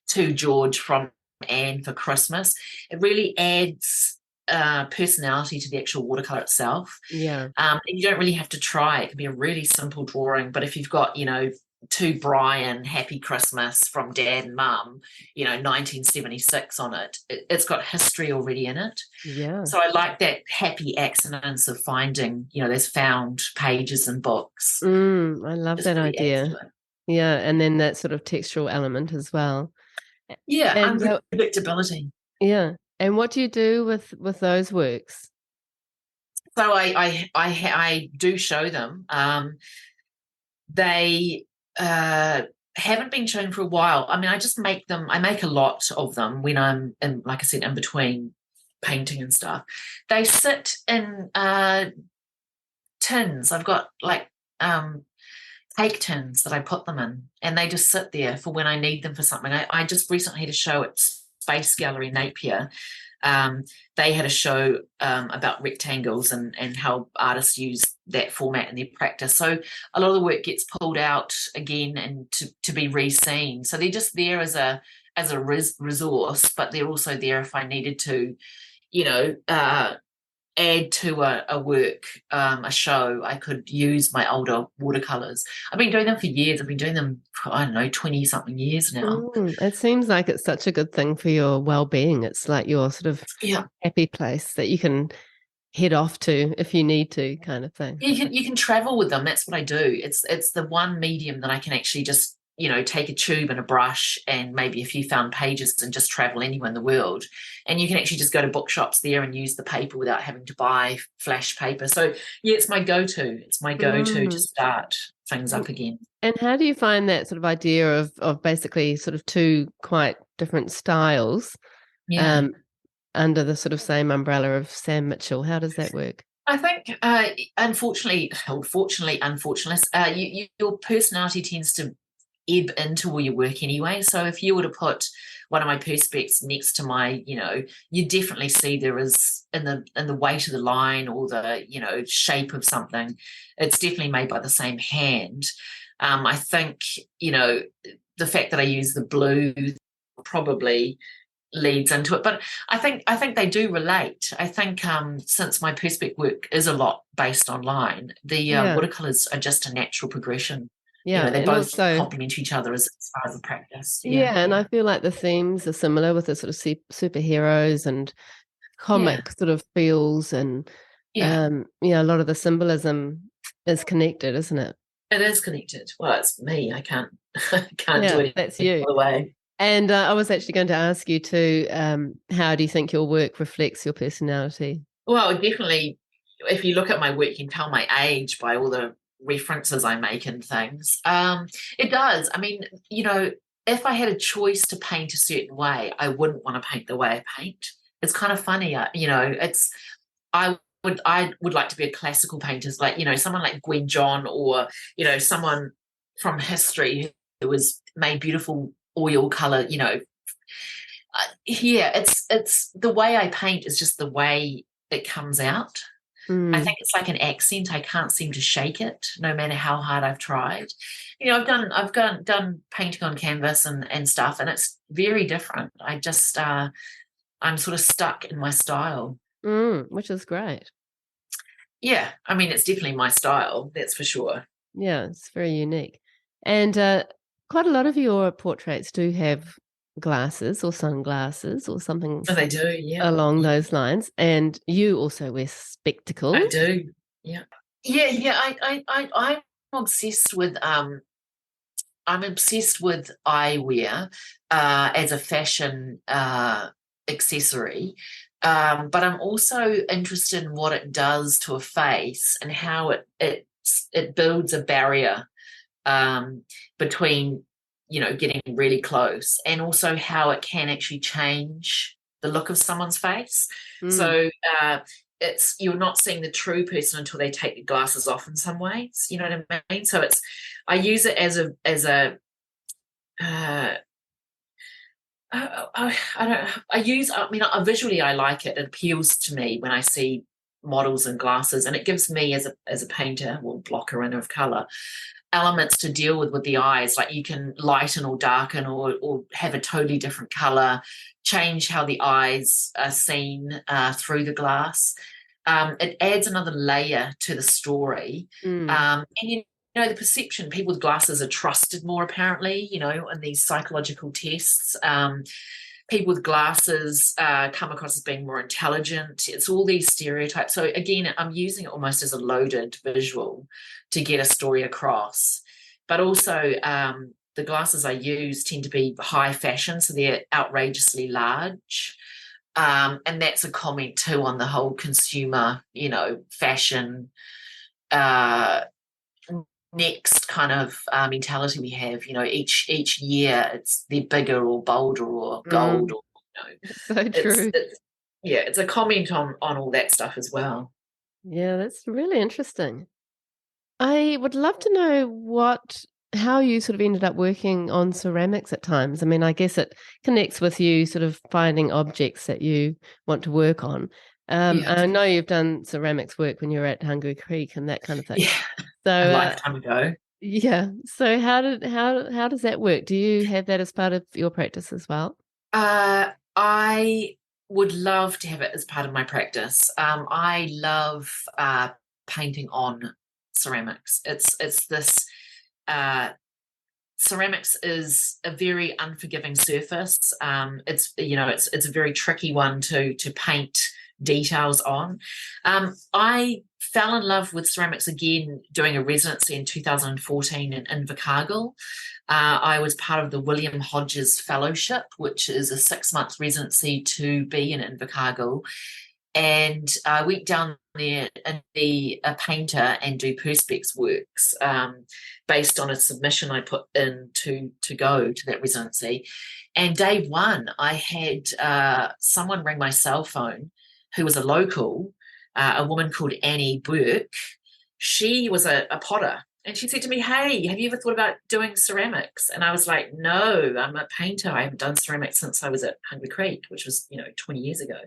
to George from Anne for Christmas. It really adds personality to the actual watercolor itself. Yeah. And you don't really have to try. It can be a really simple drawing, but if you've got to Brian, Happy Christmas from Dad and Mum, 1976 on it, it's got history already in it. Yeah. So I like that happy accidents of finding, those found pages and books. I love that really idea. Yeah, and then that sort of textural element as well. Yeah, and unpredictability. Yeah. And what do you do with those works? So I do show them. They haven't been shown for a while. I mean, I just make them. I make a lot of them when I'm in, like I said, in between painting and stuff. They sit in tins. I've got like cake tins that I put them in, and they just sit there for when I need them for something. I just recently had a show at Space Gallery Napier. They had a show about rectangles and how artists use that format in their practice. So a lot of the work gets pulled out again and to be re-seen. So they're just there as a resource, but they're also there if I needed to, add to a work, a show. I could use my older watercolors. I've been doing them for years. I've been doing them for, 20-something years now. It seems like it's such a good thing for your well-being. It's like your sort of happy place that you can head off to if you need to, kind of thing. You can travel with them. That's what I do. It's the one medium that I can actually just take a tube and a brush and maybe a few found pages and just travel anywhere in the world. And you can actually just go to bookshops there and use the paper without having to buy flash paper. So yeah, it's my go-to. It's my go-to to start things up again. And how do you find that sort of idea of basically sort of 2 quite different styles under the sort of same umbrella of Sam Mitchell? How does that work? I think, unfortunately, your personality tends to ebb into all your work anyway. So if you were to put one of my perspex next to my, you definitely see there is in the weight of the line or the, shape of something, it's definitely made by the same hand. I think, the fact that I use the blue probably leads into it, but I think they do relate. I think since my perspex work is a lot based on line, the watercolors are just a natural progression. Yeah, they and both also complement each other as far as the practice. Yeah, and I feel like the themes are similar with the sort of superheroes and comic sort of feels, and a lot of the symbolism is connected, isn't it? It is connected. Well, it's me. I can't do it. That's you. All the way. And I was actually going to ask you too, how do you think your work reflects your personality? Well, definitely, if you look at my work, you can tell my age by all the references I make and things. It does. I mean, if I had a choice to paint a certain way, I wouldn't want to paint the way I paint. It's kind of funny, I I would like to be a classical painter, like, someone like Gwen John, or, someone from history who was made beautiful oil color, yeah, it's the way I paint is just the way it comes out. I Mm. think it's like an accent. I can't seem to shake it, no matter how hard I've tried. I've done painting on canvas and stuff, and it's very different. I'm sort of stuck in my style. Which is great. Yeah, I mean, it's definitely my style, that's for sure. Yeah, it's very unique. And quite a lot of your portraits do have glasses or sunglasses or something Oh, they do, yeah. along Yeah, those lines. And you also wear I spectacles. do. Yeah. Yeah, yeah. I'm obsessed with eyewear as a fashion accessory. But I'm also interested in what it does to a face and how it builds a barrier um, between, getting really close, and also how it can actually change the look of someone's face. Mm. So you're not seeing the true person until they take the glasses off in some ways. You know what I mean? So I use it as a uh, I don't. I use. I mean, visually, I like it. It appeals to me when I see models and glasses, and it gives me as a painter, well, blocker in of color, elements to deal with the eyes. Like, you can lighten or darken, or have a totally different color, change how the eyes are seen through the glass. It adds another layer to the story. Mm. And the perception, people with glasses are trusted more, apparently, in these psychological tests. People with glasses come across as being more intelligent. It's all these stereotypes. So again, I'm using it almost as a loaded visual to get a story across. But also, the glasses I use tend to be high fashion, so they're outrageously large. And that's a comment too on the whole consumer, fashion uh, next kind of mentality we have. Each year they're bigger or bolder or gold, Mm. or So it's true. it's yeah, it's a comment on all that stuff as well. Yeah, that's really interesting. I would love to know how you sort of ended up working on ceramics at times. I mean, I guess it connects with you sort of finding objects that you want to work on. Yeah, I know you've done ceramics work when you were at Hungry Creek and that kind of thing. yeah, So, a lifetime ago. yeah. So how does that work? Do you have that as part of your practice as well? I would love to have it as part of my practice. I love painting on ceramics. It's this. Uh, Ceramics is a very unforgiving surface. It's a very tricky one to paint details on. I fell in love with ceramics again doing a residency in 2014 in Invercargill. I was part of the William Hodges Fellowship, which is a 6-month residency to be in Invercargill. And I went down there and be a painter and do perspex works based on a submission I put in to go to that residency. And day one, I had someone ring my cell phone who was a local, a woman called Annie Burke. She was a potter. And she said to me, "Hey, have you ever thought about doing ceramics?" And I was like, "No, I'm a painter. I haven't done ceramics since I was at Hungry Creek, which was, 20 years ago."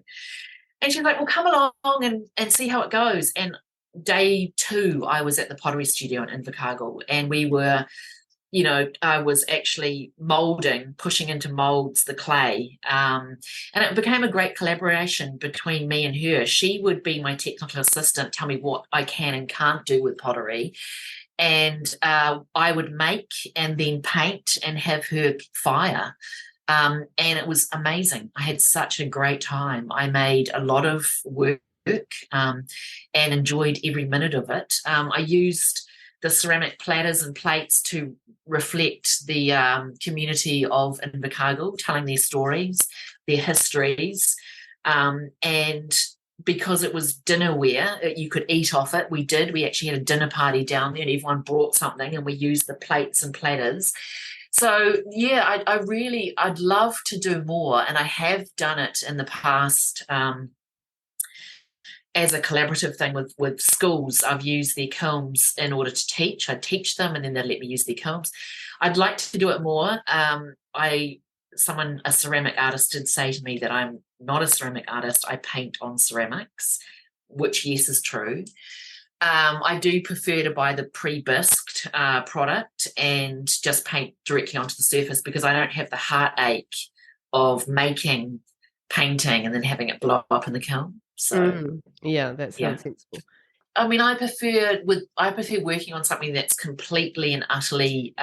And she's like, "Well, come along and see how it goes." And day two, I was at the pottery studio in Invercargill, and we were, I was actually molding, pushing into molds the clay. And it became a great collaboration between me and her. She would be my technical assistant, tell me what I can and can't do with pottery. And I would make and then paint and have her fire. And it was amazing. I had such a great time. I made a lot of work and enjoyed every minute of it. I used the ceramic platters and plates to reflect the community of Invercargill, telling their stories, their histories, and because it was dinnerware, you could eat off it. We did. We actually had a dinner party down there, and everyone brought something, and we used the plates and platters. So yeah, I'd love to do more, and I have done it in the past. as a collaborative thing with schools, I've used their kilns in order to teach. I teach them, and then they let me use their kilns. I'd like to do it more. A ceramic artist did say to me that I'm not a ceramic artist. I paint on ceramics, which yes is true. I do prefer to buy the pre-bisked product and just paint directly onto the surface, because I don't have the heartache of making painting and then having it blow up in the kiln. So yeah, that yeah. sounds sensible. I mean, I prefer working on something that's completely and utterly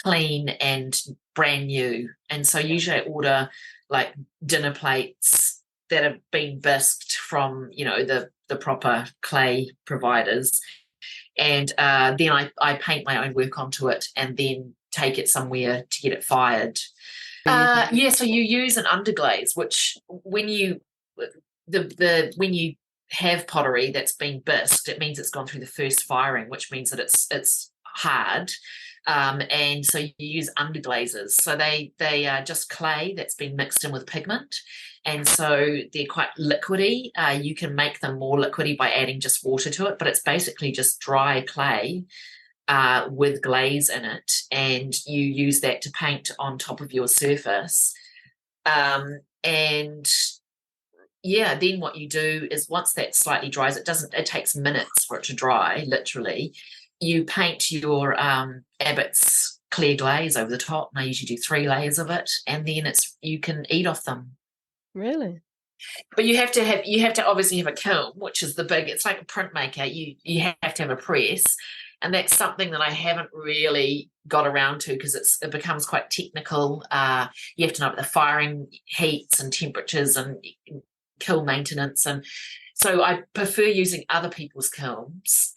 clean and brand new. And so usually I order like dinner plates that have been bisked from, the proper clay providers. And then I paint my own work onto it and then take it somewhere to get it fired. So you use an underglaze, which when you have pottery that's been bisked, it means it's gone through the first firing, which means that it's hard. And so you use underglazes. So they are just clay that's been mixed in with pigment. And so they're quite liquidy. You can make them more liquidy by adding just water to it, but it's basically just dry clay with glaze in it. And you use that to paint on top of your surface. And yeah, then what you do is once that slightly dries, it takes minutes for it to dry, literally. You paint your Abbott's clear glaze over the top, and I usually do 3 layers of it, and then you can eat off them. Really? But you have to obviously have a kiln, which is it's like a printmaker. You have to have a press, and that's something that I haven't really got around to, because it becomes quite technical. You have to know about the firing heats and temperatures and kiln maintenance, and so I prefer using other people's kilns.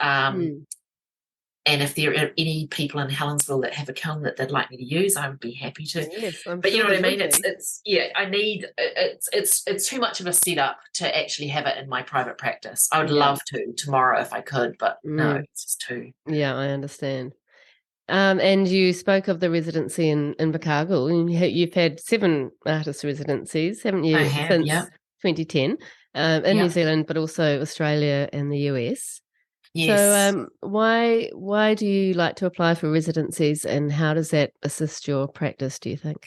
And if there are any people in Helensville that have a kiln that they'd like me to use, I would be happy to. Yes, I'm but sure you know what I mean? would be. It's too much of a setup to actually have it in my private practice. I would love to tomorrow if I could, but no, it's just too. Yeah, I understand. And you spoke of the residency in Invercargill. You've had 7 artist residencies, haven't you, I have, since yeah. 2010, in New Zealand, but also Australia and the US. Yes. So why do you like to apply for residencies, and how does that assist your practice, do you think?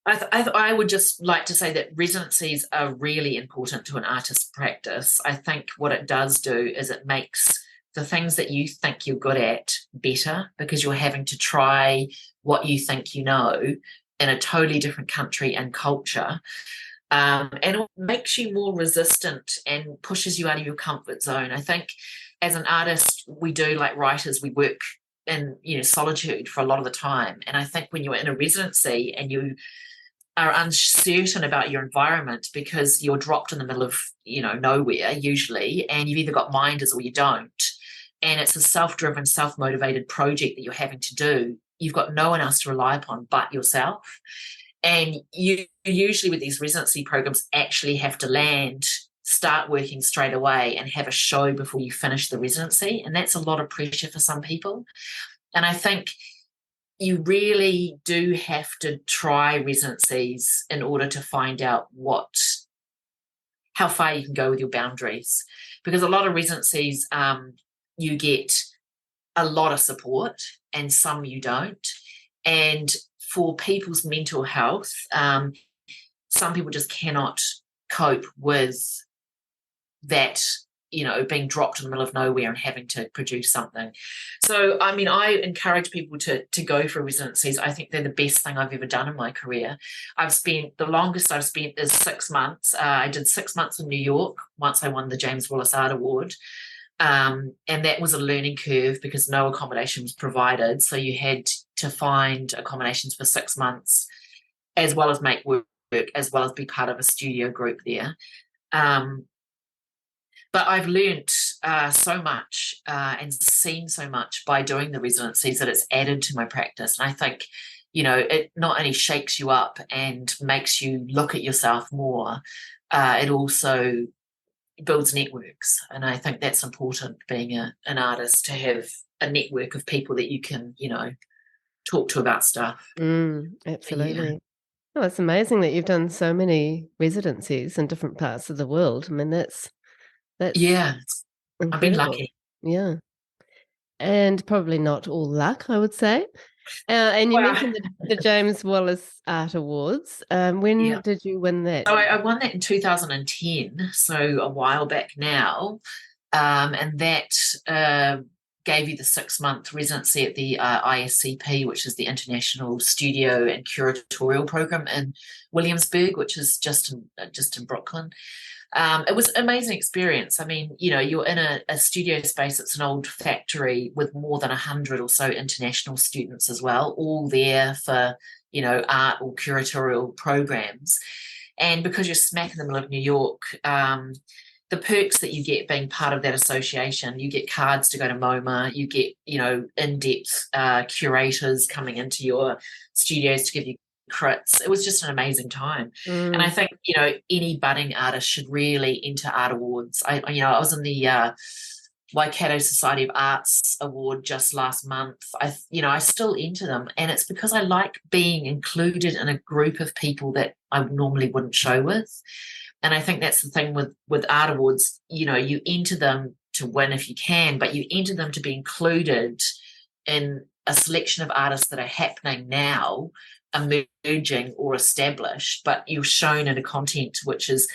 I would just like to say that residencies are really important to an artist's practice. I think what it does do is it makes the things that you think you're good at better, because you're having to try what you think you know in a totally different country and culture. And it makes you more resistant and pushes you out of your comfort zone. I think as an artist, we do, like writers, we work in solitude for a lot of the time. And I think when you're in a residency and you are uncertain about your environment because you're dropped in the middle of nowhere usually, and you've either got minders or you don't, and it's a self-driven, self-motivated project that you're having to do, you've got no one else to rely upon but yourself. And you usually with these residency programs actually have to start working straight away and have a show before you finish the residency, and that's a lot of pressure for some people. And I think you really do have to try residencies in order to find out how far you can go with your boundaries, because a lot of residencies you get a lot of support and some you don't. And for people's mental health, some people just cannot cope with that, being dropped in the middle of nowhere and having to produce something. So, I mean, I encourage people to go for residencies. I think they're the best thing I've ever done in my career. The longest I've spent is 6 months. I did 6 months in New York once I won the James Wallace Art Award. And that was a learning curve because no accommodation was provided. So you had to find accommodations for 6 months, as well as make work, as well as be part of a studio group there. But I've learnt so much and seen so much by doing the residencies that it's added to my practice. And I think, it not only shakes you up and makes you look at yourself more, it also builds networks. And I think that's important, being an artist, to have a network of people that you can, talk to about stuff. Absolutely. Oh, it's amazing that you've done so many residencies in different parts of the world. I mean, that's Yeah, I've been incredible. lucky. Yeah. And probably not all luck, I would say. And you Well, mentioned the James Wallace Art Awards. When yeah. did you win that? So I won that in 2010, so a while back now. And that gave you the 6-month residency at the ISCP, which is the International Studio and Curatorial Program in Williamsburg, which is just in Brooklyn. It was an amazing experience. I mean, you're in a studio space. It's an old factory with more than 100 or so international students as well, all there for, art or curatorial programs. And because you're smack in the middle of New York, the perks that you get being part of that association, you get cards to go to MoMA, you get, in-depth curators coming into your studios to give you crits. It was just an amazing time. And I Mm, think, any budding artist should really enter art awards. I was in the Waikato Society of Arts Award just last month. I still enter them, and it's because I like being included in a group of people that I normally wouldn't show with. And I think that's the thing with art awards. You enter them to win if you can, but you enter them to be included in a selection of artists that are happening now, emerging or established, but you're shown in a content which is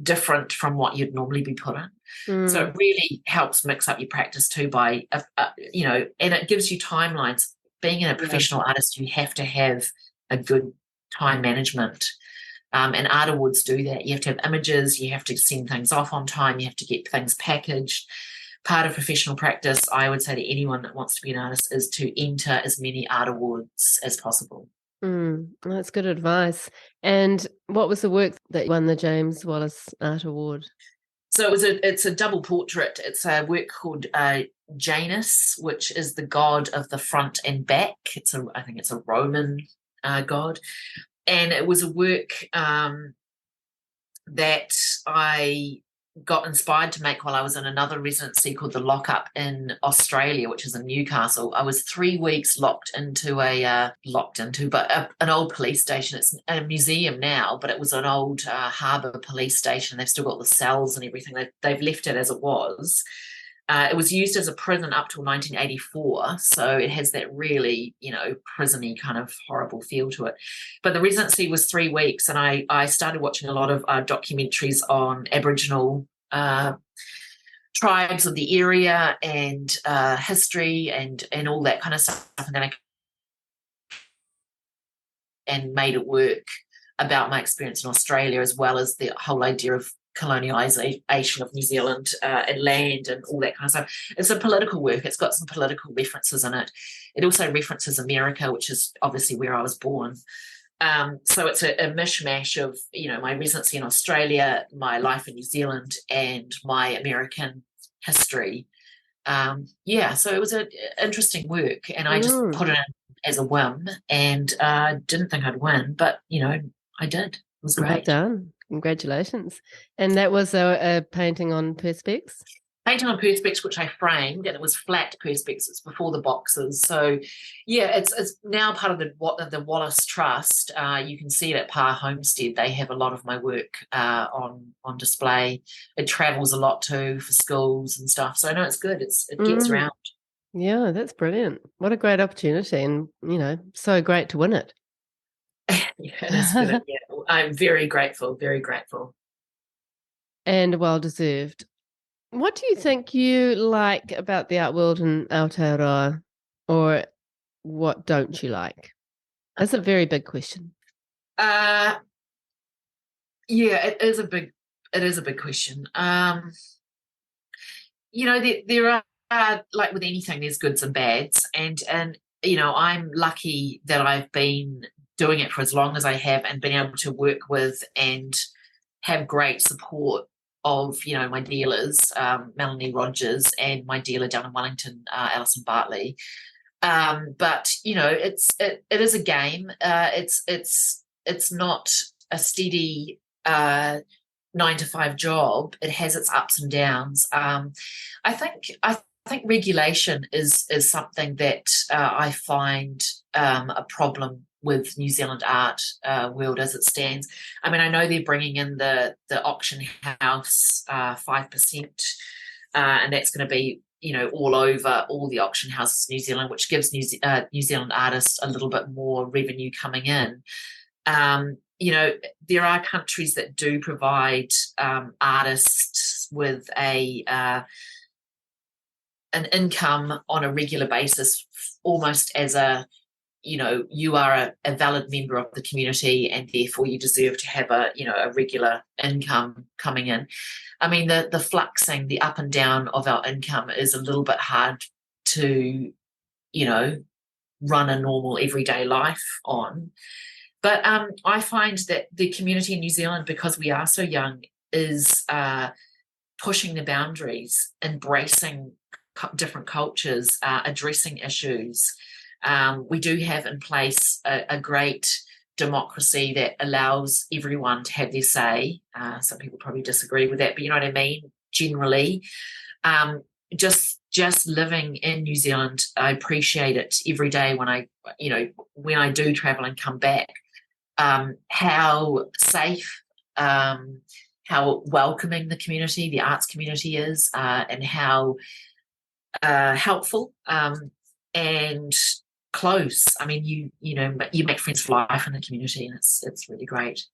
different from what you'd normally be put in. So mm, it really helps mix up your practice too and it gives you timelines. Being a yeah. professional artist, you have to have a good time management. And art awards do that. You have to have images, you have to send things off on time, you have to get things packaged. Part of professional practice, I would say to anyone that wants to be an artist, is to enter as many art awards as possible. That's good advice. And what was the work that won the James Wallace Art Award? So it's a double portrait. It's a work called Janus, which is the god of the front and back. I think it's a Roman god, and it was a work that I got inspired to make while I was in another residency called the Lockup in Australia, which is in Newcastle. I was 3 weeks an old police station. It's a museum now, but it was an old harbour police station. They've still got the cells and everything. They've left it as it was. It was used as a prison up till 1984, so it has that really, prisony kind of horrible feel to it. But the residency was 3 weeks, and I started watching a lot of documentaries on Aboriginal tribes of the area and history and all that kind of stuff, and then and made it work about my experience in Australia, as well as the whole idea of colonialisation of New Zealand and land and all that kind of stuff. It's a political work. It's got some political references in it. It also references America, which is obviously where I was born. So it's a mishmash of, my residency in Australia, my life in New Zealand, and my American history. So it was an interesting work, and I just Mm, put it in as a whim, and didn't think I'd win, but I did. It was well great. done. Congratulations. And that was a painting on perspex? Painting on perspex, which I framed, and it was flat perspex. It's before the boxes, so yeah, it's now part of the Wallace Trust. You can see it at Parr Homestead. They have a lot of my work on display. It travels a lot too for schools and stuff. So no, it's good. It gets Mm, around. yeah, that's brilliant. What a great opportunity and, so great to win it. Yeah, it is good. Yeah, I'm very grateful. Very grateful. And well deserved. What do you think you like about the art world in Aotearoa, or what don't you like? That's a very big question. Uh, yeah, it is a big question. There are, like with anything, there's goods and bads, and I'm lucky that I've been doing it for as long as I have and been able to work with and have great support of my dealers, Melanie Rogers, and my dealer down in Wellington, Alison Bartley. But it is a game. It's not a steady 9 to 5 job. It has its ups and downs. I think regulation is something that I find a problem with New Zealand art world as it stands. I mean, I know they're bringing in the auction house 5%, and that's going to be, all over all the auction houses in New Zealand, which gives New Zealand artists a little bit more revenue coming in. There are countries that do provide artists with an income on a regular basis, almost as you are a valid member of the community, and therefore you deserve to have a regular income coming in. I mean, the fluxing, the up and down of our income is a little bit hard to, run a normal everyday life on. But I find that the community in New Zealand, because we are so young, is pushing the boundaries, embracing different cultures, addressing issues. We do have in place a great democracy that allows everyone to have their say. Some people probably disagree with that, but you know what I mean? Generally, just living in New Zealand, I appreciate it every day when I do travel and come back. How safe, how welcoming the community, the arts community is, and how helpful and close. I mean, you make friends for life in the community, and it's really great.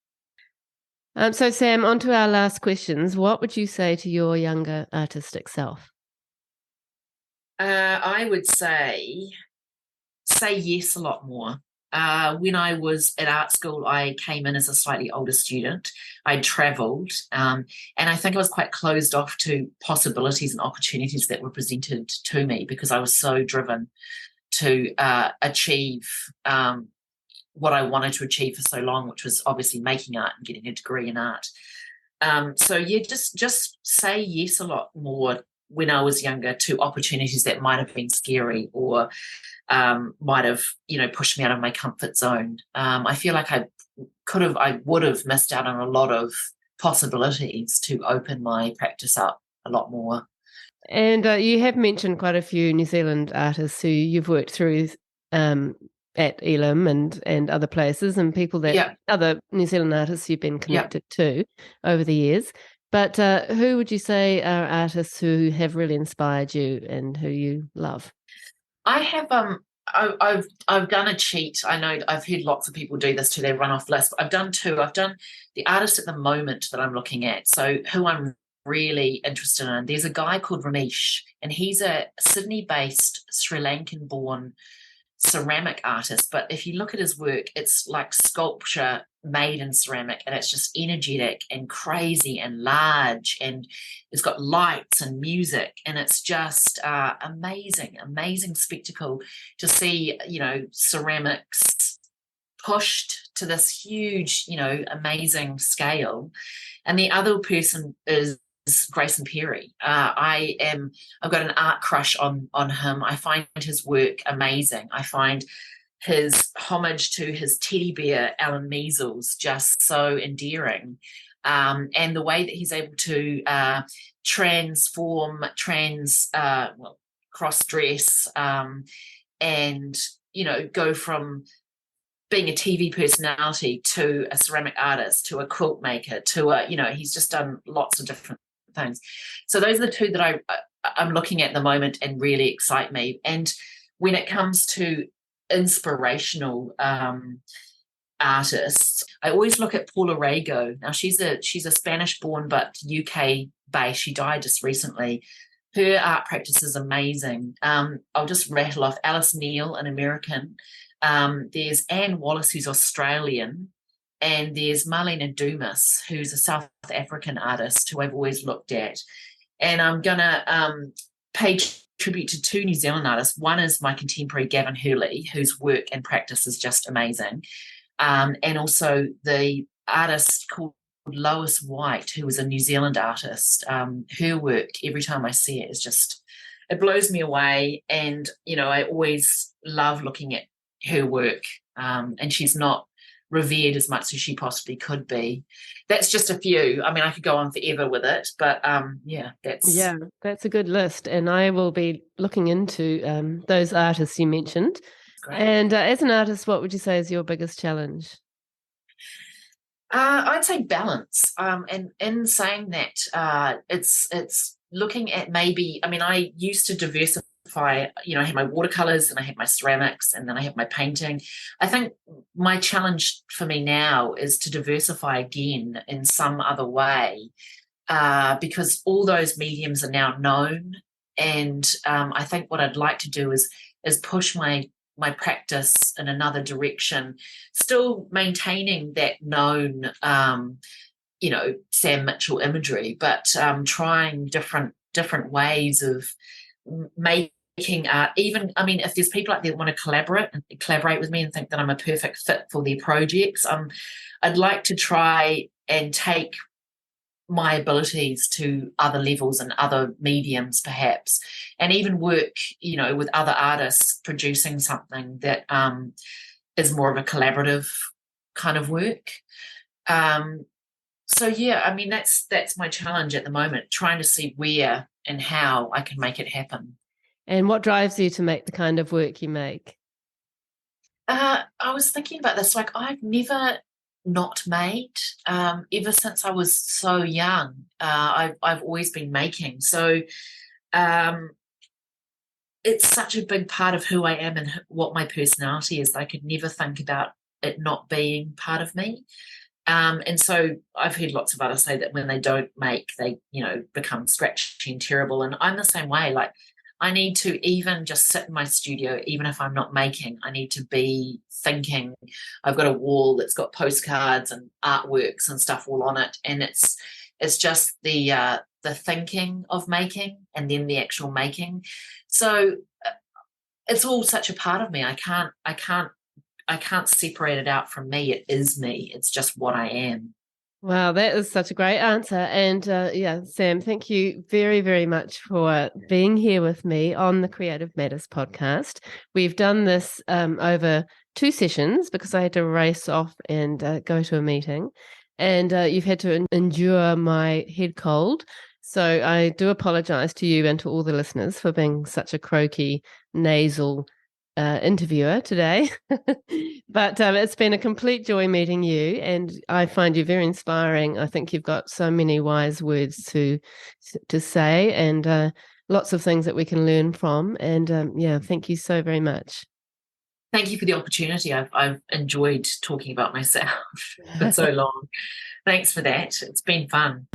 So Sam, on to our last questions. What would you say to your younger artistic self? I would say yes a lot more. When I was at art school, I came in as a slightly older student. I'd travelled, and I think I was quite closed off to possibilities and opportunities that were presented to me, because I was so driven to achieve what I wanted to achieve for so long, which was obviously making art and getting a degree in art. Just say yes a lot more when I was younger to opportunities that might have been scary or might have, pushed me out of my comfort zone. I feel like I would have missed out on a lot of possibilities to open my practice up a lot more. And you have mentioned quite a few New Zealand artists who you've worked through at Elam and other places, and people that other New Zealand artists you've been connected to over the years. But who would you say are artists who have really inspired you and who you love? I have I've done a cheat. I know I've heard lots of people do this to their run-off list, but I've done two. I've done the artist at the moment that I'm looking at. So who I'm really interested in. There's a guy called Ramesh, and he's a Sydney-based Sri Lankan-born ceramic artist. But if you look at his work, it's like sculpture made in ceramic, and it's just energetic and crazy and large, and it's got lights and music, and it's just amazing spectacle to see, ceramics pushed to this huge, amazing scale. And the other person is Grayson Perry. I've got an art crush on him. I find his work amazing. I find his homage to his teddy bear, Alan Measles, just so endearing. And the way that he's able to cross-dress, and, go from being a TV personality to a ceramic artist to a quilt maker to he's just done lots of different things. So those are the two that I'm looking at the moment and really excite me. And when it comes to inspirational artists, I always look at Paula Rego. Now she's a Spanish-born but UK-based. She died just recently. Her art practice is amazing. I'll just rattle off Alice Neal, an American. There's Anne Wallace, who's Australian, and there's Marlena Dumas, who's a South African artist who I've always looked at. And I'm going to pay tribute to two New Zealand artists. One is my contemporary Gavin Hurley, whose work and practice is just amazing. And also the artist called Lois White, who was a New Zealand artist. Her work, every time I see it, it blows me away. And, I always love looking at her work, and she's not revered as much as she possibly could be. That's just a few. I mean, I could go on forever with it, but that's a good list, and I will be looking into those artists you mentioned. Great. And as an artist, what would you say is your biggest challenge? I'd say balance. And in saying that, it's looking at maybe. I mean, I used to diversify. I had my watercolors and I had my ceramics and then I have my painting. I think my challenge for me now is to diversify again in some other way, because all those mediums are now known. And I think what I'd like to do is push my practice in another direction, still maintaining that known, Sam Mitchell imagery, but trying different ways of making art. Even, I mean, if there's people out there that want to collaborate with me and think that I'm a perfect fit for their projects, I'd like to try and take my abilities to other levels and other mediums perhaps, and even work with other artists producing something that is more of a collaborative kind of work. So yeah, I mean that's my challenge at the moment, trying to see where and how I can make it happen. And what drives you to make the kind of work you make? I was thinking about this, like I've never not made, ever since I was so young. I've always been making. So um, it's such a big part of who I am and what my personality is. I could never think about it not being part of me. And so I've heard lots of artists say that when they don't make, they, become scratchy and terrible. And I'm the same way. Like I need to even just sit in my studio, even if I'm not making, I need to be thinking. I've got a wall that's got postcards and artworks and stuff all on it. And it's just the thinking of making and then the actual making. So it's all such a part of me. I can't separate it out from me. It is me. It's just what I am. Wow, that is such a great answer. And Sam, thank you very, very much for being here with me on the Creative Matters podcast. We've done this over 2 sessions because I had to race off and go to a meeting. And you've had to endure my head cold. So I do apologize to you and to all the listeners for being such a croaky, nasal interviewer today. But it's been a complete joy meeting you, and I find you very inspiring. I think you've got so many wise words to say, and lots of things that we can learn from. And thank you so very much. Thank you for the opportunity. I've enjoyed talking about myself for so long. Thanks for that. It's been fun.